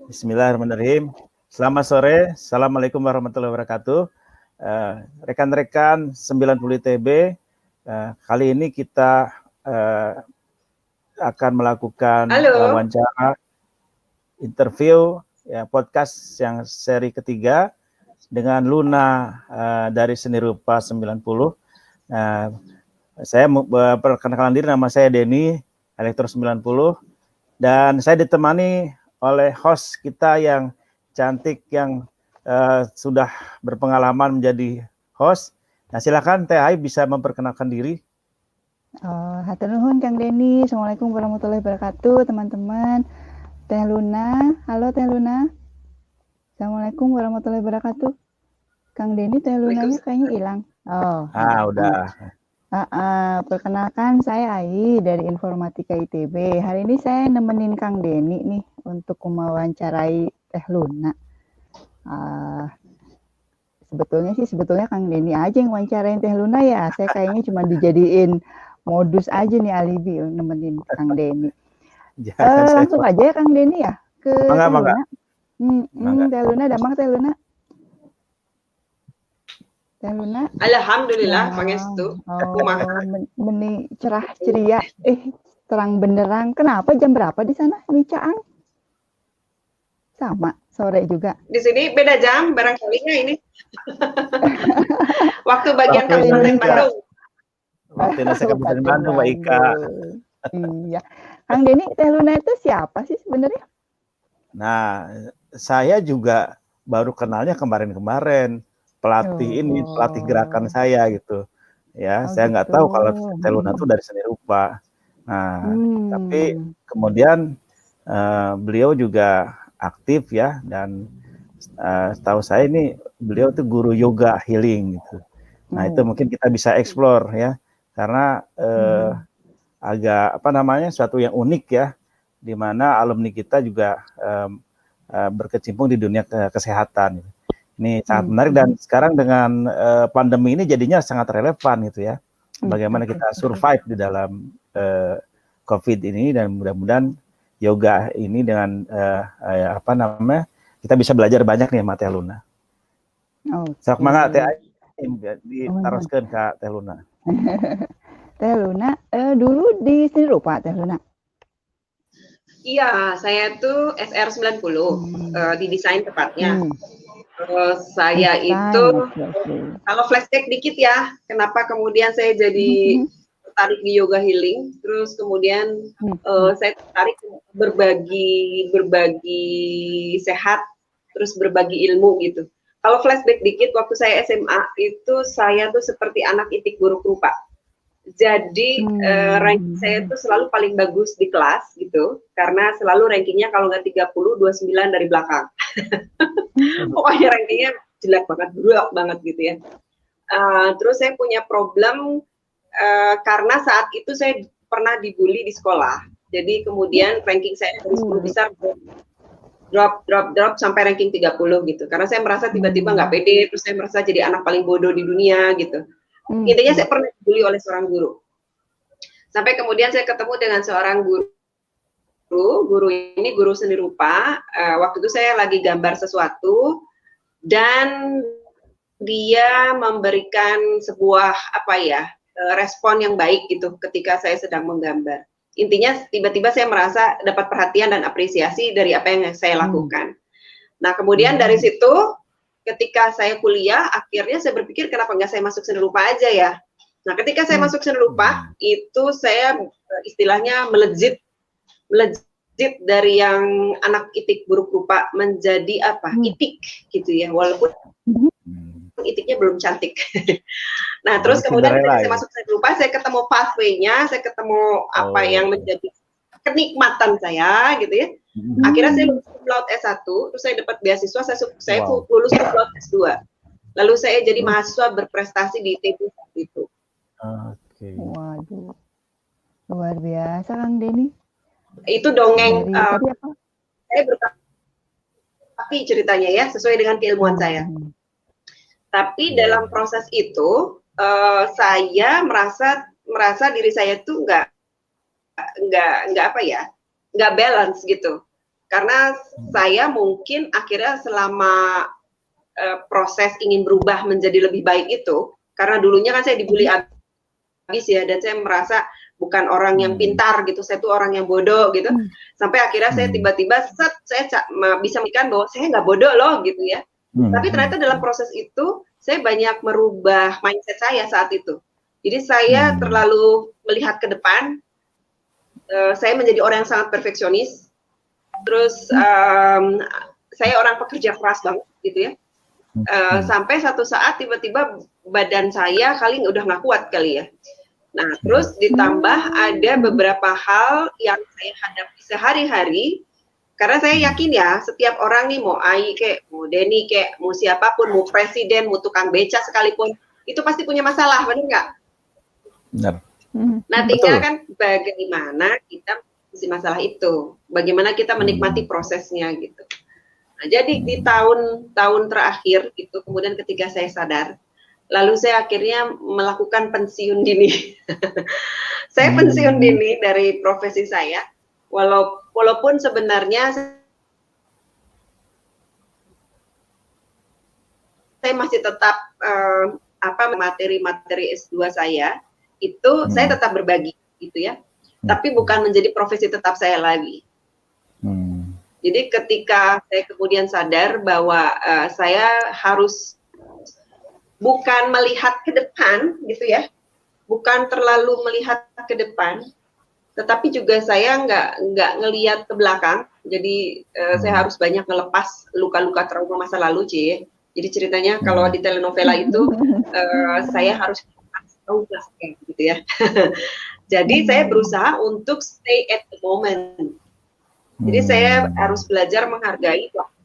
Bismillahirrahmanirrahim. Selamat sore. Assalamualaikum warahmatullahi wabarakatuh. Rekan-rekan 90 ITB, kali ini kita akan melakukan wawancara interview podcast yang seri ketiga dengan Luna dari Seni Rupa 90. Saya perkenalkan diri, nama saya Denny, Elektro 90, dan saya ditemani oleh host kita yang cantik, yang sudah berpengalaman menjadi host. Nah, silakan Teh Ai bisa memperkenalkan diri. Hatur nuhun Kang Denny. Assalamualaikum warahmatullahi wabarakatuh, teman-teman. Teh Luna, halo Teh Luna. Assalamualaikum warahmatullahi wabarakatuh. Kang Denny, Teh Lunanya kayaknya hilang. Udah. Perkenalkan, saya Ai dari Informatika ITB. Hari ini saya nemenin Kang Denny nih untuk mewawancarai Teh Luna. Sebetulnya Kang Denny aja yang wawancarain Teh Luna ya. Saya kayaknya cuma dijadiin modus aja nih, alibi nemenin Kang Denny. Langsung aja ya Kang Denny ya ke Teh Luna. Teh Luna, damang Teh Luna. Teh Luna. Alhamdulillah, pangestu. Meni cerah ceria, terang benderang. Kenapa, jam berapa di sana di Caang? Sama, sore juga. Di sini beda jam barangkalinya ini. Waktu bagian Kabupaten Bandung. Waktu Indonesia Kabupaten Bandung, Mbak Ika. Iya. Kang Denny, Teh Luna itu siapa sih sebenarnya? Nah, saya juga baru kenalnya kemarin-kemarin. Pelatih gerakan saya gitu. Ya, saya nggak tahu kalau Teh Luna itu dari Seni Rupa. Nah, tapi kemudian beliau juga aktif ya, dan setahu saya ini beliau tuh guru yoga healing gitu. Nah, itu mungkin kita bisa explore ya, karena agak suatu yang unik ya, di mana alumni kita juga berkecimpung di dunia kesehatan. Ini sangat menarik, dan sekarang dengan pandemi ini jadinya sangat relevan gitu ya. Bagaimana kita survive di dalam COVID ini, dan mudah-mudahan yoga ini dengan kita bisa belajar banyak nih sama Teh Luna. Semangat Teh Ai, diteruskan ke Teh Luna. Teh Luna, dulu di Seni Rupa Teh Luna. Iya, saya tuh SR 90 di desain tepatnya. Saya itu, kalau flashback dikit ya, kenapa kemudian saya jadi tertarik di yoga healing, terus kemudian saya tertarik berbagi sehat, terus berbagi ilmu gitu. Kalau flashback dikit, waktu saya SMA itu saya tuh seperti anak itik buruk rupa. Jadi ranking saya tuh selalu paling bagus di kelas gitu, karena selalu rankingnya kalau nggak 30, 29 dari belakang. Pokoknya rankingnya jelek banget, buruk banget gitu ya. Terus saya punya problem karena saat itu saya pernah dibully di sekolah. Jadi kemudian ranking saya dari 10 besar drop sampai ranking 30 gitu. Karena saya merasa tiba-tiba nggak pede, terus saya merasa jadi anak paling bodoh di dunia gitu. Intinya saya pernah dibully oleh seorang guru. Sampai kemudian saya ketemu dengan seorang guru ini guru seni rupa. Waktu itu saya lagi gambar sesuatu, dan dia memberikan sebuah respon yang baik gitu ketika saya sedang menggambar. Intinya tiba-tiba saya merasa dapat perhatian dan apresiasi dari apa yang saya lakukan. Nah, kemudian dari situ ketika saya kuliah, akhirnya saya berpikir kenapa nggak saya masuk seni rupa aja ya. Nah, ketika saya masuk seni rupa, itu saya istilahnya melejit dari yang anak itik buruk rupa menjadi itik gitu ya, walaupun itiknya belum cantik. Nah, terus kemudian ketika saya masuk seni rupa, saya ketemu pathway-nya, saya ketemu apa yang menjadi kenikmatan saya gitu ya. Akhirnya saya lulus cum laude S1, terus saya dapat beasiswa, saya lulus cum laude S2. Lalu saya jadi mahasiswa berprestasi di ITB itu. Waduh, luar biasa Kang Denny. Itu dongeng saya berkaki ceritanya ya, sesuai dengan keilmuan saya. Tapi dalam proses itu saya merasa diri saya tuh nggak balance gitu. karena saya mungkin akhirnya selama proses ingin berubah menjadi lebih baik itu, karena dulunya kan saya dibully habis ya, dan saya merasa bukan orang yang pintar gitu, saya tuh orang yang bodoh gitu, sampai akhirnya saya tiba-tiba saya bisa mengatakan bahwa saya nggak bodoh loh gitu ya. Tapi ternyata dalam proses itu saya banyak merubah mindset saya saat itu. Jadi saya terlalu melihat ke depan, saya menjadi orang yang sangat perfeksionis. Terus saya orang pekerja keras banget gitu ya. Sampai satu saat tiba-tiba badan saya kali udah nggak kuat kali ya. Nah, terus ditambah ada beberapa hal yang saya hadapi sehari-hari, karena saya yakin ya, setiap orang nih, mau Ai kayak, mau Denny kayak, mau siapapun, mau presiden, mau tukang beca sekalipun, itu pasti punya masalah, benar nggak? Benar. Nah, tinggal kan bagaimana kita mengisi masalah itu, bagaimana kita menikmati prosesnya gitu. Nah, jadi di tahun-tahun terakhir gitu, kemudian ketika saya sadar, lalu saya akhirnya melakukan pensiun dini. Saya pensiun dini dari profesi saya, walaupun sebenarnya saya masih tetap materi-materi S2 saya itu saya tetap berbagi gitu ya. Tapi bukan menjadi profesi tetap saya lagi. Jadi ketika saya kemudian sadar bahwa saya harus bukan melihat ke depan gitu ya, bukan terlalu melihat ke depan, tetapi juga saya nggak ngelihat ke belakang. Jadi saya harus banyak ngelepas luka-luka trauma masa lalu, Ci. Jadi ceritanya kalau di telenovela itu saya harus flashback gitu ya. Jadi saya berusaha untuk stay at the moment. Jadi saya harus belajar menghargai waktu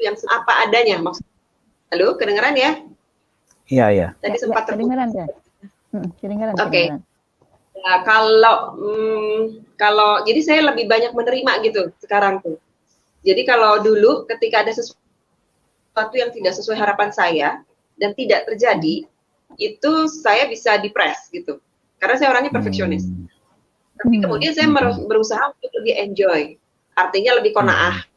yang apa adanya. Halo, kedengeran ya? Iya, iya. Tadi sempat kedengeran ya? Kedengeran. Oke. Nah, kalau jadi saya lebih banyak menerima gitu sekarang tuh. Jadi kalau dulu ketika ada sesuatu yang tidak sesuai harapan saya dan tidak terjadi, itu saya bisa depres gitu. Karena saya orangnya perfeksionis. Tapi kemudian saya berusaha untuk lebih enjoy. Artinya lebih qanaah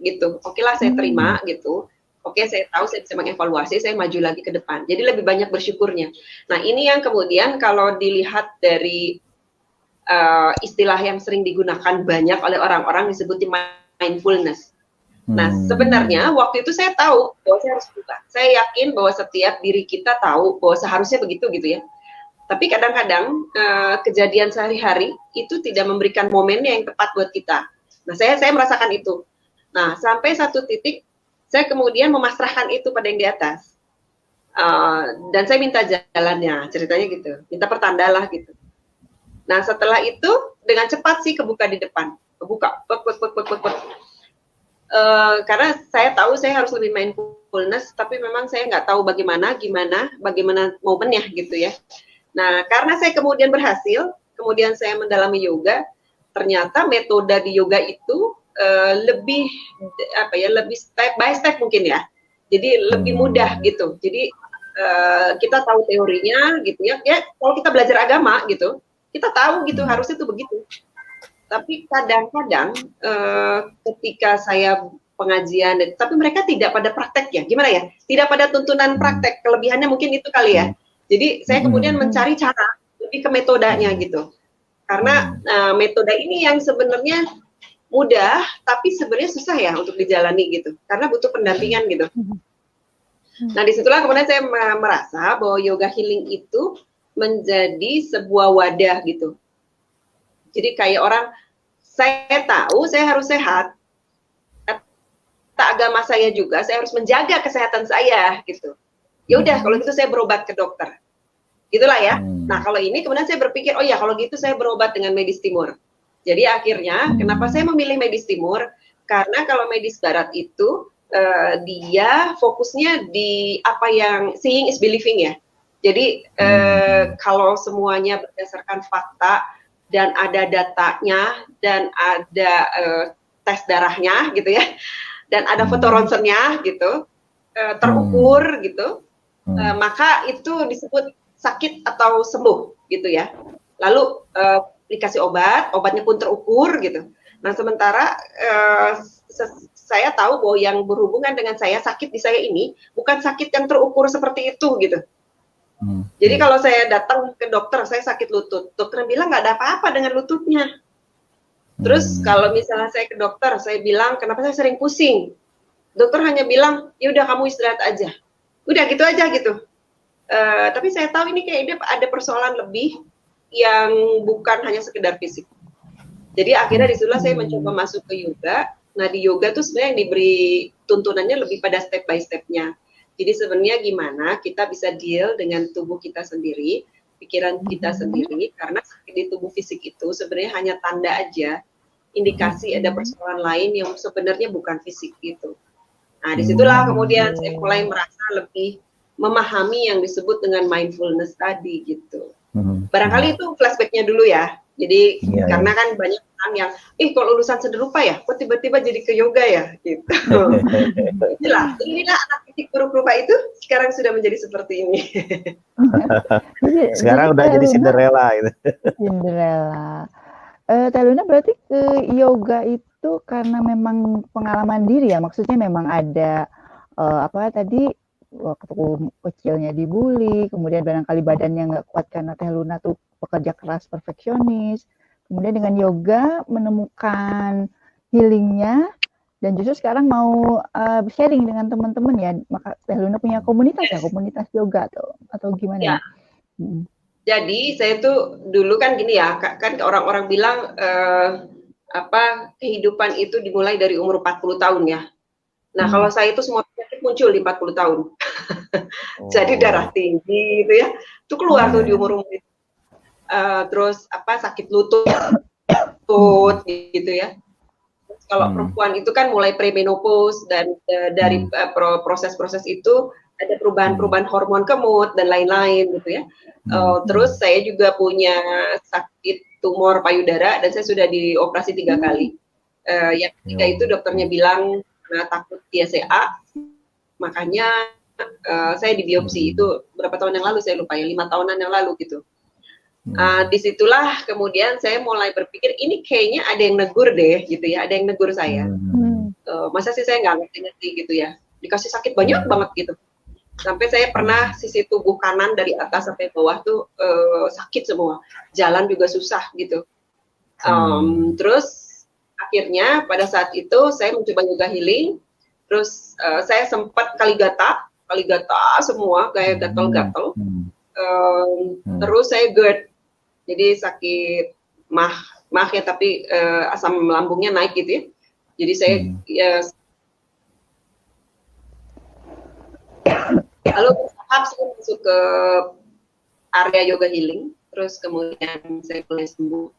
gitu. Oke lah, saya terima gitu. Oke, saya tahu saya bisa mengevaluasi, saya maju lagi ke depan. Jadi lebih banyak bersyukurnya. Nah, ini yang kemudian kalau dilihat dari istilah yang sering digunakan banyak oleh orang-orang disebut mindfulness. Nah, sebenarnya waktu itu saya tahu bahwa saya harus berubah. Saya yakin bahwa setiap diri kita tahu bahwa seharusnya begitu gitu ya. Tapi kadang-kadang kejadian sehari-hari itu tidak memberikan momennya yang tepat buat kita. Nah, saya merasakan itu. Nah, sampai satu titik saya kemudian memasrahkan itu pada yang di atas. Dan saya minta jalannya, ceritanya gitu. Minta pertanda lah gitu. Nah, setelah itu dengan cepat sih kebuka di depan. Kebuka. Karena saya tahu saya harus lebih mindfulness, tapi memang saya nggak tahu bagaimana momennya gitu ya. Nah, karena saya kemudian berhasil, kemudian saya mendalami yoga, ternyata metode di yoga itu lebih step by step mungkin ya. Jadi lebih mudah gitu. Jadi kita tahu teorinya gitu ya. Ya kalau kita belajar agama gitu, kita tahu gitu harusnya itu begitu. Tapi kadang-kadang ketika saya pengajian, tapi mereka tidak pada praktek ya. Gimana ya? Tidak pada tuntunan praktek. Kelebihannya mungkin itu kali ya. Jadi saya kemudian mencari cara lebih ke metodenya gitu. Karena metode ini yang sebenarnya mudah, tapi sebenarnya susah ya untuk dijalani gitu, karena butuh pendampingan gitu. Nah, disitulah kemudian saya merasa bahwa yoga healing itu menjadi sebuah wadah gitu. Jadi kayak orang, saya tahu saya harus sehat, kata agama saya juga, saya harus menjaga kesehatan saya gitu. Ya udah, kalau gitu saya berobat ke dokter. Gitulah ya. Nah, kalau ini kemudian saya berpikir, oh ya kalau gitu saya berobat dengan medis timur. Jadi akhirnya kenapa saya memilih medis timur? Karena kalau medis barat itu dia fokusnya di apa yang seeing is believing ya. Jadi kalau semuanya berdasarkan fakta dan ada datanya dan ada tes darahnya gitu ya, dan ada foto ronsennya gitu, terukur gitu, maka itu disebut sakit atau sembuh gitu ya. Lalu dikasih obat, obatnya pun terukur gitu. Nah sementara saya tahu bahwa yang berhubungan dengan saya sakit di saya ini bukan sakit yang terukur seperti itu gitu. Jadi kalau saya datang ke dokter, saya sakit lutut, dokter bilang nggak ada apa-apa dengan lututnya. Terus kalau misalnya saya ke dokter, saya bilang kenapa saya sering pusing, dokter hanya bilang ya udah kamu istirahat aja, udah gitu aja gitu. Tapi saya tahu ini kayaknya ada persoalan lebih yang bukan hanya sekedar fisik. Jadi akhirnya disitulah saya mencoba masuk ke yoga. Nah di yoga tuh sebenarnya yang diberi tuntunannya lebih pada step by stepnya. Jadi sebenarnya gimana kita bisa deal dengan tubuh kita sendiri, pikiran kita sendiri, karena sakit di tubuh fisik itu sebenarnya hanya tanda aja, indikasi ada persoalan lain yang sebenarnya bukan fisik gitu. Nah disitulah kemudian saya mulai merasa lebih memahami yang disebut dengan mindfulness tadi gitu. Barangkali itu flashbacknya dulu ya. Jadi karena kan banyak orang yang, kalau lulusan seni rupa ya, kok tiba-tiba jadi ke yoga ya, gitu. Inilah anak titik buruk rupa itu sekarang sudah menjadi seperti ini. Sekarang udah jadi Cinderella gitu. Cinderella. Teh Luna berarti ke yoga itu karena memang pengalaman diri ya, maksudnya memang ada waktu kecilnya dibully, kemudian barangkali badannya nggak kuat karena Teh Luna tuh pekerja keras perfeksionis, kemudian dengan yoga menemukan healingnya, dan justru sekarang mau sharing dengan teman-teman ya, maka Teh Luna punya komunitas ya, komunitas yoga atau gimana? Ya. Jadi saya tuh dulu kan gini ya, kan orang-orang bilang kehidupan itu dimulai dari umur 40 tahun ya. Nah kalau saya itu semua penyakit muncul di 40 tahun. Jadi darah tinggi gitu ya, itu keluar tuh di umur itu. Terus sakit lutut gitu ya. Kalau perempuan itu kan mulai premenopause dan dari proses-proses itu ada perubahan-perubahan hormon kemut dan lain-lain gitu ya. Terus saya juga punya sakit tumor payudara dan saya sudah dioperasi 3 kali. Yang ketiga itu dokternya bilang takut TSA, makanya saya dibiopsi itu berapa tahun yang lalu saya lupa ya, 5 tahunan yang lalu gitu. Disitulah kemudian saya mulai berpikir ini kayaknya ada yang negur deh gitu ya, ada yang negur saya. Masa sih saya nggak ngerti gitu ya, dikasih sakit banyak banget gitu. Sampai saya pernah sisi tubuh kanan dari atas sampai bawah tuh sakit semua, jalan juga susah gitu. Terus akhirnya pada saat itu saya mencoba yoga healing, terus saya sempat kaligata semua kayak gatal-gatal. Terus saya GERD, jadi sakit mah ya, tapi asam lambungnya naik gitu ya. Jadi saya lalu bertahap saya masuk ke area yoga healing, terus kemudian saya mulai sembuh.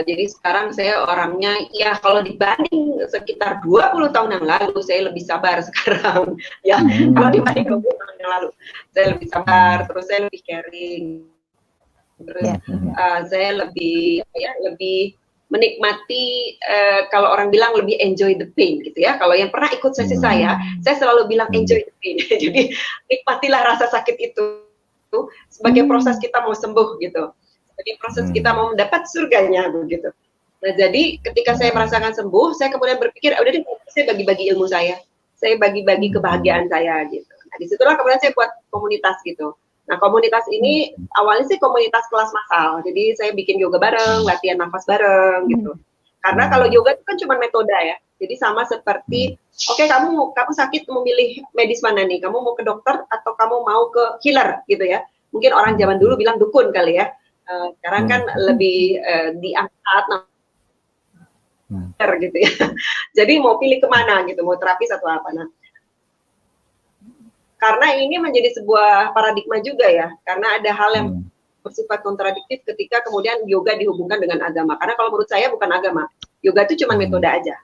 Jadi sekarang saya orangnya ya kalau dibanding sekitar 20 tahun yang lalu saya lebih sabar sekarang ya. Kalau dibanding 20 tahun yang lalu saya lebih sabar, terus saya lebih caring, terus saya lebih menikmati, kalau orang bilang lebih enjoy the pain gitu ya. Kalau yang pernah ikut sesi saya selalu bilang enjoy the pain. Jadi nikmatilah rasa sakit itu sebagai proses kita mau sembuh gitu. Jadi proses kita mau mendapat surganya begitu. Nah jadi ketika saya merasakan sembuh, saya kemudian berpikir, udah deh, saya bagi-bagi ilmu saya bagi-bagi kebahagiaan saya gitu. Nah disitulah kemudian saya buat komunitas gitu. Nah komunitas ini awalnya sih komunitas kelas massal, jadi saya bikin yoga bareng, latihan nafas bareng gitu. Karena kalau yoga itu kan cuma metode ya, jadi sama seperti, oke, kamu sakit memilih medis mana nih? Kamu mau ke dokter atau kamu mau ke healer gitu ya? Mungkin orang zaman dulu bilang dukun kali ya. Sekarang kan lebih diangkat gitu ya. Jadi mau pilih kemana gitu, mau terapis atau apa. Nah, karena ini menjadi sebuah paradigma juga ya, karena ada hal yang bersifat kontradiktif ketika kemudian yoga dihubungkan dengan agama. Karena kalau menurut saya bukan agama, yoga itu cuma metode aja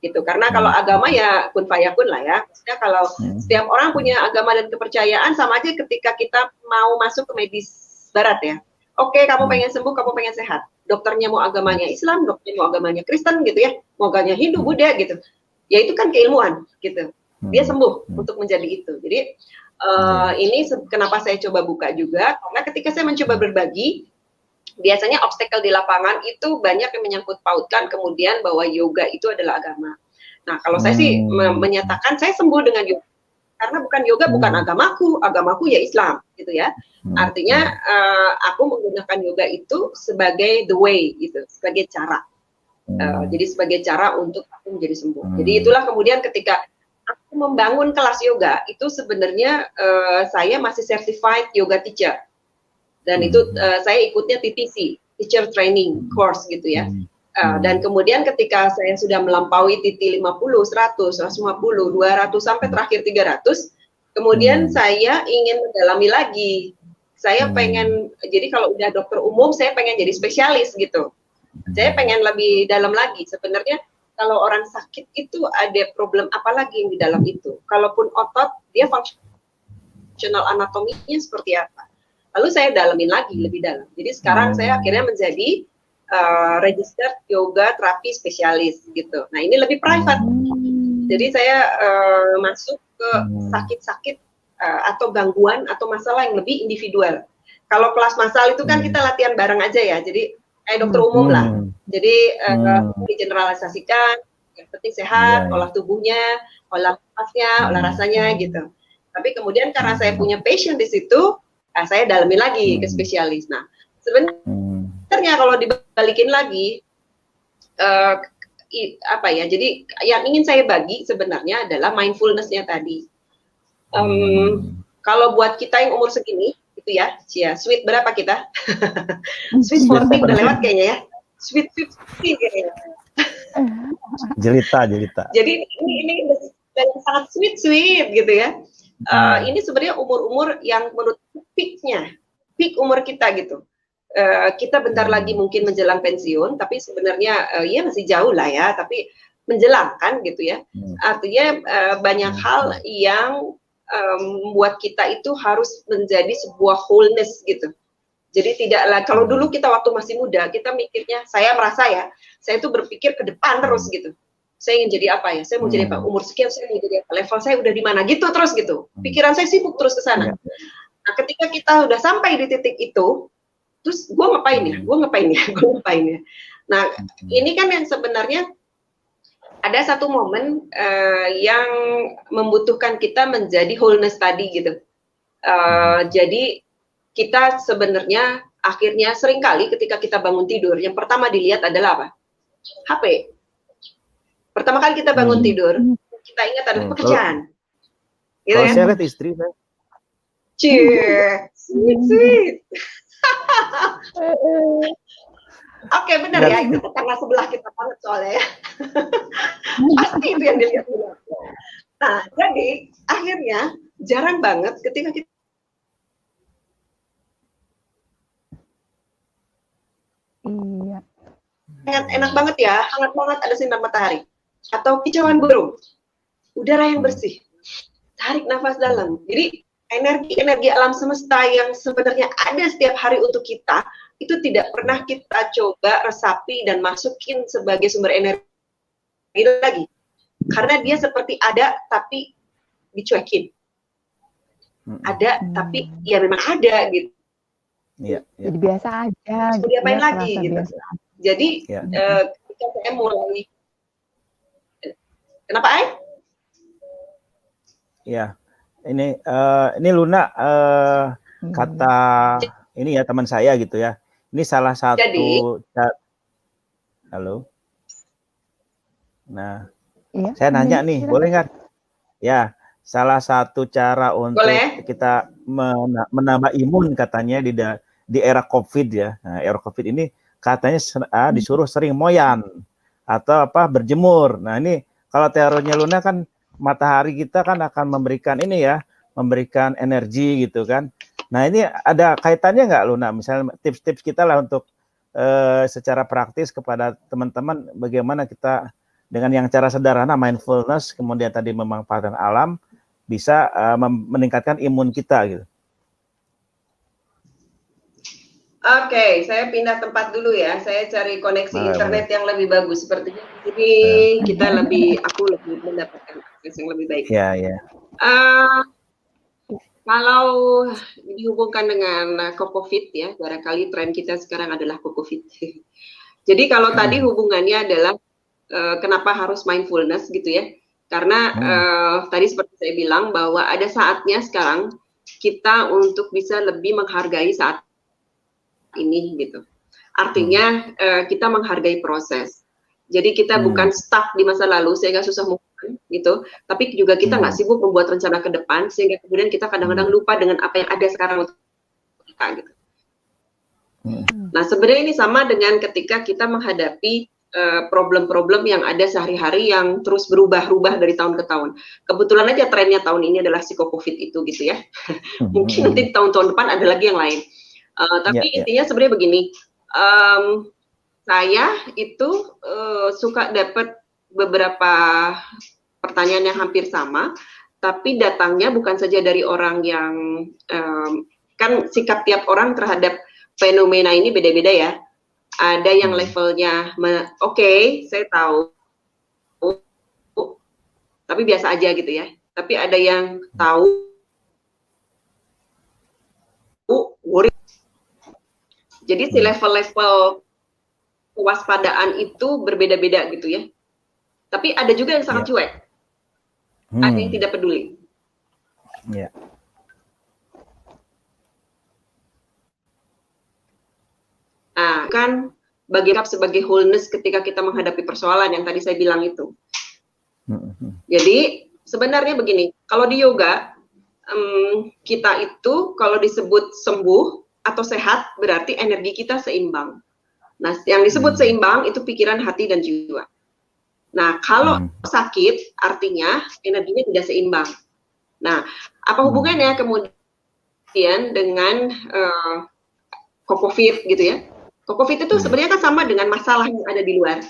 gitu. Karena kalau agama ya kun fayakun lah ya. Maksudnya kalau setiap orang punya agama dan kepercayaan, sama aja ketika kita mau masuk ke medis barat ya. Oke, kamu pengen sembuh, kamu pengen sehat. Dokternya mau agamanya Islam, dokternya mau agamanya Kristen gitu ya, mau agamanya Hindu, Buddha gitu. Ya itu kan keilmuan gitu. Dia sembuh untuk menjadi itu. Jadi Ini kenapa saya coba buka juga, karena ketika saya mencoba berbagi, biasanya obstacle di lapangan itu banyak yang menyangkut pautkan kemudian bahwa yoga itu adalah agama. Nah, kalau saya sih menyatakan saya sembuh dengan yoga, karena bukan yoga bukan agamaku ya Islam, gitu ya. Artinya aku menggunakan yoga itu sebagai the way, gitu, sebagai cara. Jadi sebagai cara untuk aku menjadi sembuh. Jadi itulah kemudian ketika aku membangun kelas yoga itu sebenarnya saya masih certified yoga teacher. Dan itu saya ikutnya TTC, Teacher Training Course gitu ya. Dan kemudian ketika saya sudah melampaui TT 50, 100, 150, 200 sampai terakhir 300, kemudian saya ingin mendalami lagi. Saya pengen, jadi kalau udah dokter umum, saya pengen jadi spesialis gitu. Saya pengen lebih dalam lagi. Sebenarnya kalau orang sakit itu ada problem apa lagi yang di dalam itu. Kalaupun otot, dia fungsional anatominya seperti apa. Lalu saya dalamin lagi lebih dalam. Jadi sekarang saya akhirnya menjadi registered yoga terapi spesialis gitu. Nah ini lebih private. Jadi saya masuk ke sakit-sakit atau gangguan atau masalah yang lebih individual. Kalau kelas massal itu kan kita latihan bareng aja ya. Jadi kayak dokter umum lah. Jadi digeneralisasikan, yang penting sehat, olah tubuhnya, olah nafasnya, olah rasanya gitu. Tapi kemudian karena saya punya passion di situ, saya dalamin lagi ke spesialis. Nah, sebenarnya kalau dibalikin lagi, apa ya? Jadi yang ingin saya bagi sebenarnya adalah mindfulness-nya tadi. Kalau buat kita yang umur segini, gitu ya, sweet berapa kita? Sweet 40 udah lewat kayaknya ya. Sweet 50 kayaknya. Jelita. Jadi ini sangat sweet gitu ya. Ini sebenarnya umur-umur yang menurut peak umur kita gitu. Kita bentar lagi mungkin menjelang pensiun, tapi sebenarnya ya masih jauh lah ya, tapi menjelang kan gitu ya. Artinya banyak hal yang membuat kita itu harus menjadi sebuah wholeness gitu. Jadi tidaklah, kalau dulu kita waktu masih muda, kita mikirnya, saya merasa ya, saya itu berpikir ke depan terus gitu. Saya ingin jadi apa ya? Saya mau jadi apa? Umur sekian saya ingin jadi apa? Level saya udah di mana? Gitu terus gitu. Pikiran saya sibuk terus ke sana. Nah, ketika kita udah sampai di titik itu, terus gue ngapain ya? Nah, ini kan yang sebenarnya ada satu momen yang membutuhkan kita menjadi wholeness tadi gitu. Jadi kita sebenarnya akhirnya seringkali ketika kita bangun tidur, yang pertama dilihat adalah apa? HP. Pertama kali kita bangun tidur, kita ingat adalah pekerjaan. Gitu kalau kan? saya lihat istri saya. Sweet. Oke, benar ya, itu karena sebelah kita banget soalnya ya. Pasti itu yang dilihat dulu. Nah, jadi akhirnya jarang banget ketika kita enak banget ya, hangat banget ada sinar matahari atau kicauan burung, udara yang bersih, tarik nafas dalam. Jadi energi alam semesta yang sebenarnya ada setiap hari untuk kita itu tidak pernah kita coba resapi dan masukin sebagai sumber energi lagi, karena dia seperti ada tapi dicuekin, ada tapi ya memang ada gitu. Jadi biasa aja. Mau diapain lagi gitu. Jadi ketika saya mulai, kenapa Ay? Ya, ini Luna kata ini ya teman saya gitu ya. Ini salah satu. Halo. Nah, saya nanya nih, boleh nggak? Ya, salah satu cara untuk kita menambah imun katanya di era COVID ya. Nah, era COVID ini katanya disuruh sering moyan atau berjemur. Nah, ini kalau teorinya Luna kan matahari kita kan akan memberikan memberikan energi gitu kan. Nah, ini ada kaitannya nggak Luna? Misalnya tips-tips kita lah untuk secara praktis kepada teman-teman bagaimana kita dengan yang cara sederhana mindfulness, kemudian tadi memanfaatkan alam bisa meningkatkan imun kita gitu. Oke, saya pindah tempat dulu ya. Saya cari koneksi internet yang lebih bagus. Sepertinya ini aku lebih mendapatkan akses yang lebih baik. Iya. Kalau dihubungkan dengan COVID ya, barangkali tren kita sekarang adalah COVID. Jadi kalau tadi hubungannya adalah kenapa harus mindfulness gitu ya? Karena tadi seperti saya bilang bahwa ada saatnya sekarang kita untuk bisa lebih menghargai saat ini gitu. Artinya kita menghargai proses. Jadi kita bukan stuck di masa lalu sehingga susah move on gitu, tapi juga kita nggak sibuk membuat rencana ke depan sehingga kemudian kita kadang-kadang lupa dengan apa yang ada sekarang untuk kita gitu. Nah sebenarnya ini sama dengan ketika kita menghadapi problem-problem yang ada sehari-hari yang terus berubah-ubah dari tahun ke tahun. Kebetulan aja trennya tahun ini adalah psiko-covid itu gitu ya. Mungkin nanti tahun-tahun depan ada lagi yang lain. Tapi intinya sebenarnya begini, saya itu suka dapat beberapa pertanyaan yang hampir sama, tapi datangnya bukan saja dari orang yang kan sikap tiap orang terhadap fenomena ini beda-beda ya. Ada yang levelnya oke, saya tahu, tapi biasa aja gitu ya. Tapi ada yang tahu, worry. Jadi si level-level kewaspadaan itu berbeda-beda gitu ya. Tapi ada juga yang sangat cuek. Ada yang tidak peduli. Nah, kan bagaimana sebagai wholeness ketika kita menghadapi persoalan yang tadi saya bilang itu. Jadi sebenarnya begini, kalau di yoga kita itu kalau disebut sembuh atau sehat berarti energi kita seimbang. Nah, yang disebut seimbang itu pikiran, hati, dan jiwa. Nah, kalau sakit artinya energinya tidak seimbang. Nah, apa hubungannya kemudian dengan COVID gitu ya? COVID itu sebenarnya kan sama dengan masalah yang ada di luar.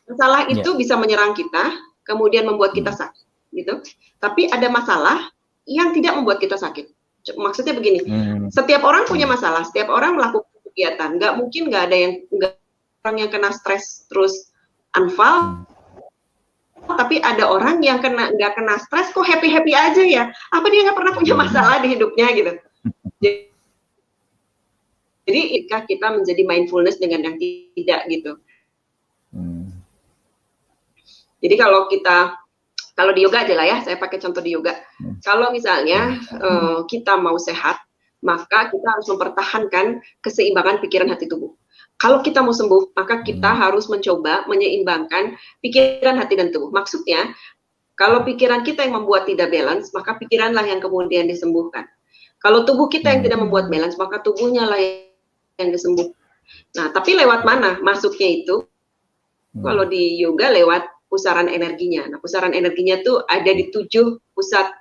Masalah itu bisa menyerang kita, kemudian membuat kita sakit, gitu. Tapi ada masalah yang tidak membuat kita sakit. Maksudnya begini, setiap orang punya masalah, setiap orang melakukan kegiatan. Nggak mungkin nggak ada orang yang kena stres terus unfall, tapi ada orang yang nggak kena stres kok happy aja ya. Apa dia nggak pernah punya masalah di hidupnya gitu? Jadi jika kita menjadi mindfulness dengan yang tidak gitu. Jadi kalau di yoga aja lah ya, saya pakai contoh di yoga. Kalau misalnya kita mau sehat, maka kita harus mempertahankan keseimbangan pikiran, hati, tubuh. Kalau kita mau sembuh, maka kita harus mencoba menyeimbangkan pikiran, hati, dan tubuh. Maksudnya, kalau pikiran kita yang membuat tidak balance, maka pikiranlah yang kemudian disembuhkan. Kalau tubuh kita yang tidak membuat balance, maka tubuhnya lah yang disembuhkan. Nah, tapi lewat mana masuknya itu? Kalau di yoga lewat pusaran energinya. Nah, pusaran energinya tuh ada di 7 pusat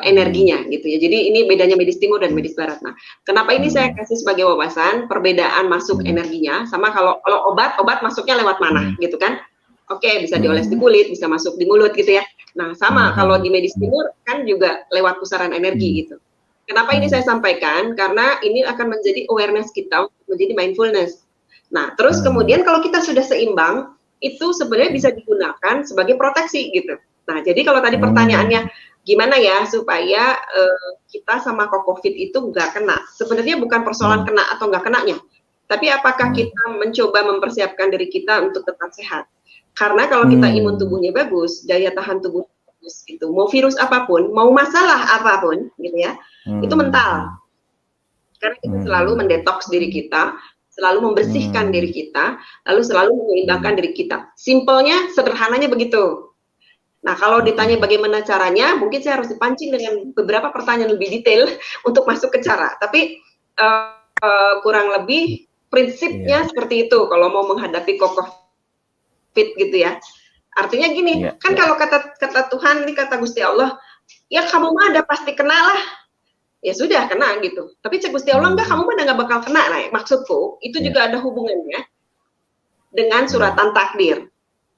energinya gitu ya. Jadi ini bedanya medis timur dan medis barat. Nah, kenapa ini saya kasih sebagai wawasan perbedaan masuk energinya sama kalau obat masuknya lewat mana gitu kan? Oke, bisa dioles di kulit, bisa masuk di mulut gitu ya. Nah, sama kalau di medis timur kan juga lewat pusaran energi gitu. Kenapa ini saya sampaikan? Karena ini akan menjadi awareness kita untuk menjadi mindfulness. Nah, terus kemudian kalau kita sudah seimbang, itu sebenarnya bisa digunakan sebagai proteksi gitu. Nah, jadi kalau tadi pertanyaannya gimana ya supaya kita sama COVID itu nggak kena? Sebenarnya bukan persoalan kena atau nggak kenanya, tapi apakah kita mencoba mempersiapkan diri kita untuk tetap sehat? Karena kalau kita imun tubuhnya bagus, daya tahan tubuh bagus, itu mau virus apapun, mau masalah apapun, gitu ya, itu mental. Karena kita selalu mendetoks diri kita, selalu membersihkan diri kita, lalu selalu menyeimbangkan diri kita. Simpelnya, sederhananya begitu. Nah, kalau ditanya bagaimana caranya, mungkin saya harus dipancing dengan beberapa pertanyaan lebih detail untuk masuk ke cara. Tapi kurang lebih prinsipnya seperti itu kalau mau menghadapi COVID gitu ya. Artinya gini, kan kalau kata Tuhan, ini kata Gusti Allah, ya kamu mah ada pasti kena lah. Ya sudah kena gitu. Tapi cek Gusti Allah, enggak, kamu mah nggak bakal kena. Nah, maksudku itu juga ada hubungannya dengan suratan takdir.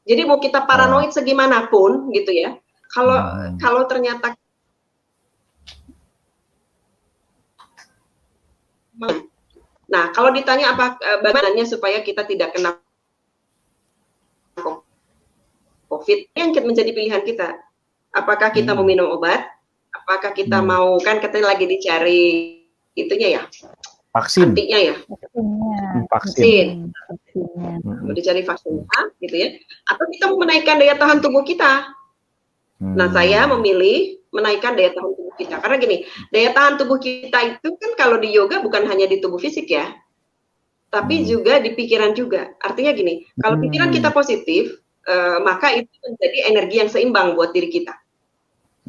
Jadi mau kita paranoid segimanapun gitu ya, kalau ternyata kalau ditanya apa bagaimana supaya kita tidak kena COVID, yang menjadi pilihan kita. Apakah kita meminum obat? Apakah kita mau, kan katanya lagi dicari itunya ya, vaksin, antinya ya, vaksin, mau dicari vaksinnya gitu ya, atau kita mau menaikkan daya tahan tubuh kita. Nah, saya memilih menaikkan daya tahan tubuh kita, karena gini, daya tahan tubuh kita itu kan kalau di yoga bukan hanya di tubuh fisik ya, tapi juga di pikiran juga. Artinya gini, kalau pikiran kita positif, maka itu menjadi energi yang seimbang buat diri kita.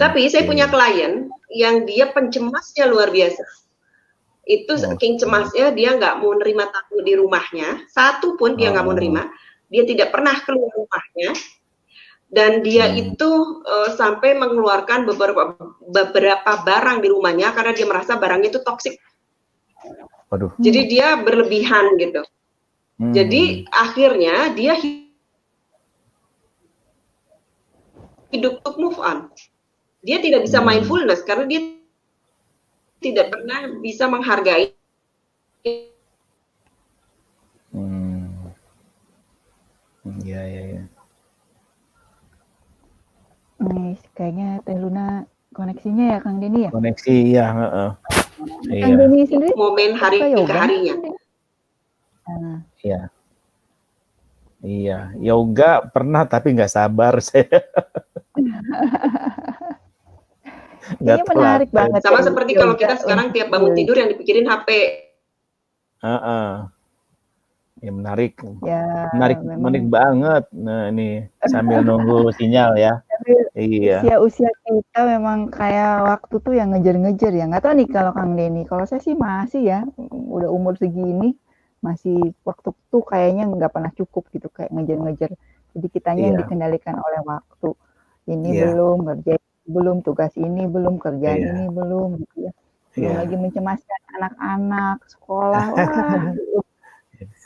Tapi saya punya klien yang dia pencemasnya luar biasa. Itu saking cemasnya dia nggak mau nerima tamu di rumahnya, satu pun dia nggak mau nerima. Dia tidak pernah keluar rumahnya, dan dia itu sampai mengeluarkan beberapa barang di rumahnya karena dia merasa barangnya itu toksik. Waduh. Jadi dia berlebihan gitu. Jadi akhirnya dia hidup untuk move on. Dia tidak bisa mindfulness karena dia tidak pernah bisa menghargai. Ya. Kayaknya Teh Luna koneksinya ya Kang Denny ya? Koneksi ya. Kang Denny sendiri momen hari ke harinya. Iya, yoga pernah tapi nggak sabar saya. Ini menarik banget. Sama seperti kalau kita sekarang tiap bangun tidur yang dipikirin HP. Ya menarik. Ya, menarik banget. Nah ini sambil nunggu sinyal ya. Iya. Usia kita memang kayak waktu tuh yang ngejar-ngejar ya. Nggak tahu nih kalau Kang Denny. Kalau saya sih masih ya, udah umur segini masih waktu tuh kayaknya nggak pernah cukup gitu, kayak ngejar-ngejar. Jadi kitanya yang dikendalikan oleh waktu. Ini belum kerja, belum tugas ini, belum kerjaan ini belum gitu ya. Belum lagi mencemaskan anak-anak sekolah. Wah.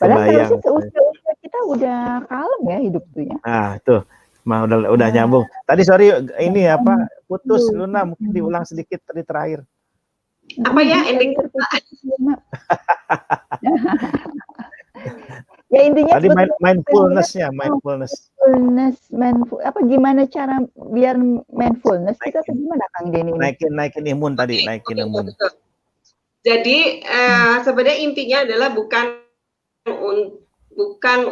Padahal usia kita udah kalem ya hidup tuh ya. Tuh, udah nyambung. Tadi sorry ini apa putus Luna, mungkin diulang sedikit tadi terakhir. Apa ya ending? Ya intinya tadi mindfulness-nya, apa gimana cara biar mindfulness kita tuh gimana Kang Denny? Naikin imun tadi, naikin imun. Jadi sebenarnya intinya adalah bukan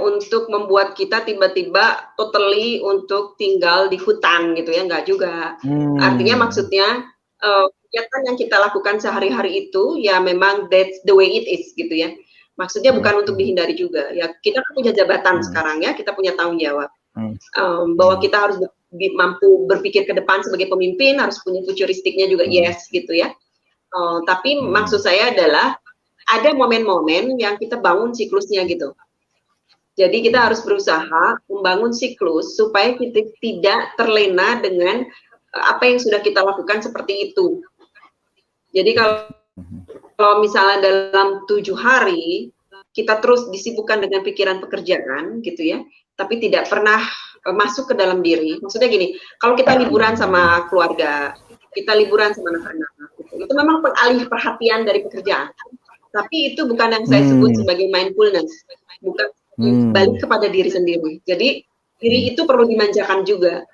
untuk membuat kita tiba-tiba totally untuk tinggal di hutan gitu ya, enggak juga. Artinya maksudnya kegiatan yang kita lakukan sehari-hari itu ya memang that's the way it is gitu ya. Maksudnya bukan untuk dihindari juga. Ya kita kan punya jabatan sekarang ya, kita punya tanggung jawab. Bahwa kita harus mampu berpikir ke depan sebagai pemimpin, harus punya futuristiknya juga yes gitu ya. Tapi maksud saya adalah ada momen-momen yang kita bangun siklusnya gitu. Jadi kita harus berusaha membangun siklus supaya kita tidak terlena dengan apa yang sudah kita lakukan seperti itu. Jadi kalau misalnya dalam 7 hari kita terus disibukkan dengan pikiran pekerjaan gitu ya, tapi tidak pernah masuk ke dalam diri. Maksudnya gini, kalau kita liburan sama keluarga, kita liburan sama anak-anak, gitu, itu memang pengalih perhatian dari pekerjaan. Tapi itu bukan yang saya sebut sebagai mindfulness, bukan balik kepada diri sendiri. Jadi diri itu perlu dimanjakan juga.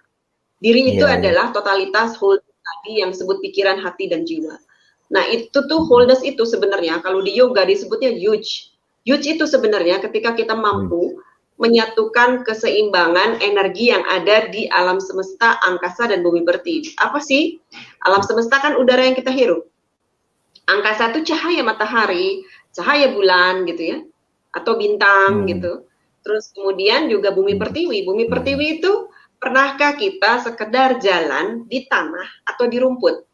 Diri itu adalah totalitas whole tadi yang disebut pikiran, hati, dan jiwa. Nah itu tuh wholeness itu sebenarnya kalau di yoga disebutnya yuj. Yuj itu sebenarnya ketika kita mampu menyatukan keseimbangan energi yang ada di alam semesta, angkasa, dan bumi pertiwi. Apa sih? Alam semesta kan udara yang kita hirup. Angkasa itu cahaya matahari, cahaya bulan gitu ya, atau bintang gitu. Terus kemudian juga bumi pertiwi. Bumi pertiwi itu pernahkah kita sekedar jalan di tanah atau di rumput,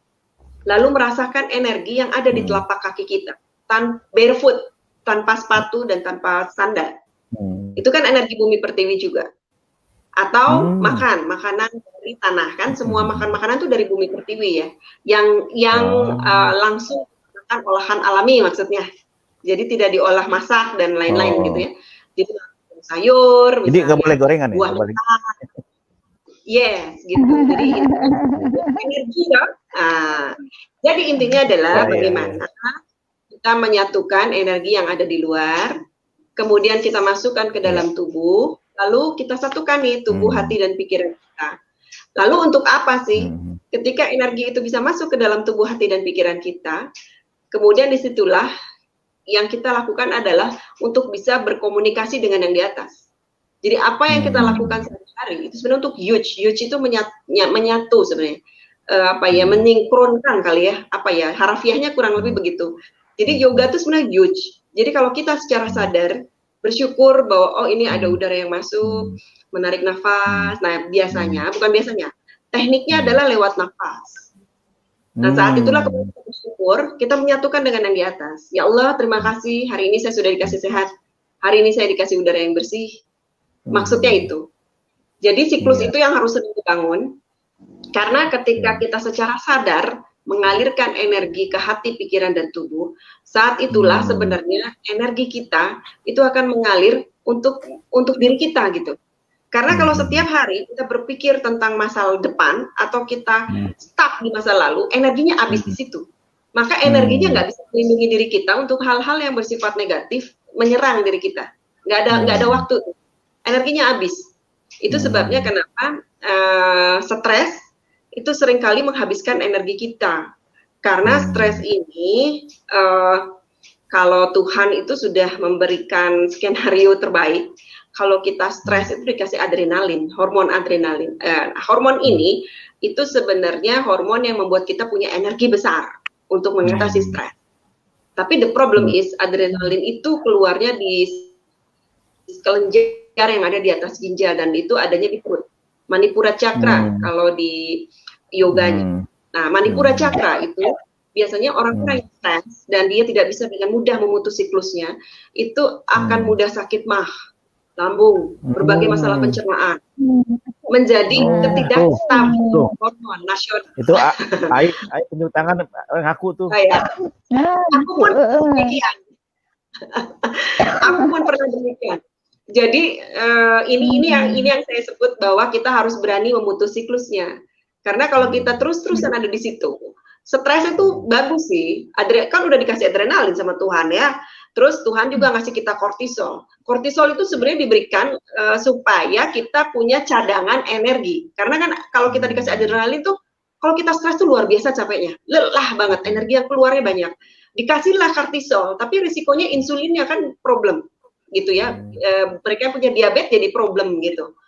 lalu merasakan energi yang ada di telapak kaki kita, barefoot, tanpa sepatu dan tanpa sandal. Itu kan energi bumi pertiwi juga. Atau makanan dari tanah, kan semua makanan itu dari bumi pertiwi ya, yang langsung makan olahan alami maksudnya. Jadi tidak diolah masak dan lain-lain gitu ya. Jadi sayur, jadi nggak boleh gorengan ya? Buah yes, gitu. Jadi energi ya. Jadi intinya adalah bagaimana kita menyatukan energi yang ada di luar, kemudian kita masukkan ke dalam tubuh, lalu kita satukan nih tubuh, hati, dan pikiran kita. Lalu untuk apa sih? ketika energi itu bisa masuk ke dalam tubuh, hati, dan pikiran kita, kemudian disitulah yang kita lakukan adalah untuk bisa berkomunikasi dengan yang di atas. Jadi apa yang kita lakukan sehari-hari itu sebenarnya untuk huge itu menyatu sebenarnya, menyingkronkan kali ya, harafiahnya kurang lebih begitu. Jadi yoga itu sebenarnya huge. Jadi kalau kita secara sadar bersyukur bahwa ini ada udara yang masuk, menarik nafas. Nah bukan biasanya, tekniknya adalah lewat nafas. Nah saat itulah kita bersyukur, kita menyatukan dengan yang di atas. Ya Allah, terima kasih, hari ini saya sudah dikasih sehat, hari ini saya dikasih udara yang bersih. Maksudnya itu. Jadi siklus itu yang harus sering dibangun, karena ketika kita secara sadar mengalirkan energi ke hati, pikiran, dan tubuh, saat itulah sebenarnya energi kita itu akan mengalir untuk diri kita gitu. Karena kalau setiap hari kita berpikir tentang masa depan atau kita stuck di masa lalu, energinya habis di situ. Maka energinya nggak bisa melindungi diri kita untuk hal-hal yang bersifat negatif menyerang diri kita. Nggak ada waktu. Energinya habis. Itu sebabnya kenapa stres itu seringkali menghabiskan energi kita. Karena stres ini, kalau Tuhan itu sudah memberikan skenario terbaik, kalau kita stres itu dikasih adrenalin, hormon adrenalin. Hormon ini itu sebenarnya hormon yang membuat kita punya energi besar untuk mengatasi stres. Tapi the problem is adrenalin itu keluarnya di kelenjar yang ada di atas ginjal, dan itu adanya di perut. Manipura Chakra kalau di yoganya. Nah, Manipura Chakra itu biasanya orang-orang yang stres dan dia tidak bisa dengan mudah memutus siklusnya, itu akan mudah sakit mah, lambung, berbagai masalah pencernaan, menjadi ketidakstabilan hormon nasional. Itu Ai tunjuk tangan ngaku tuh. Aku pun demikian. Aku pun pernah demikian. Jadi ini yang saya sebut bahwa kita harus berani memutus siklusnya. Karena kalau kita terus-terusan ada di situ, stres itu bagus sih. Kan udah dikasih adrenalin sama Tuhan ya. Terus Tuhan juga ngasih kita kortisol. Kortisol itu sebenarnya diberikan supaya kita punya cadangan energi. Karena kan kalau kita dikasih adrenalin tuh, kalau kita stres tuh luar biasa capeknya. Lelah banget, energi yang keluarnya banyak. Dikasihlah kortisol, tapi risikonya insulinnya kan problem. Gitu ya, mereka punya diabetes jadi problem gitu.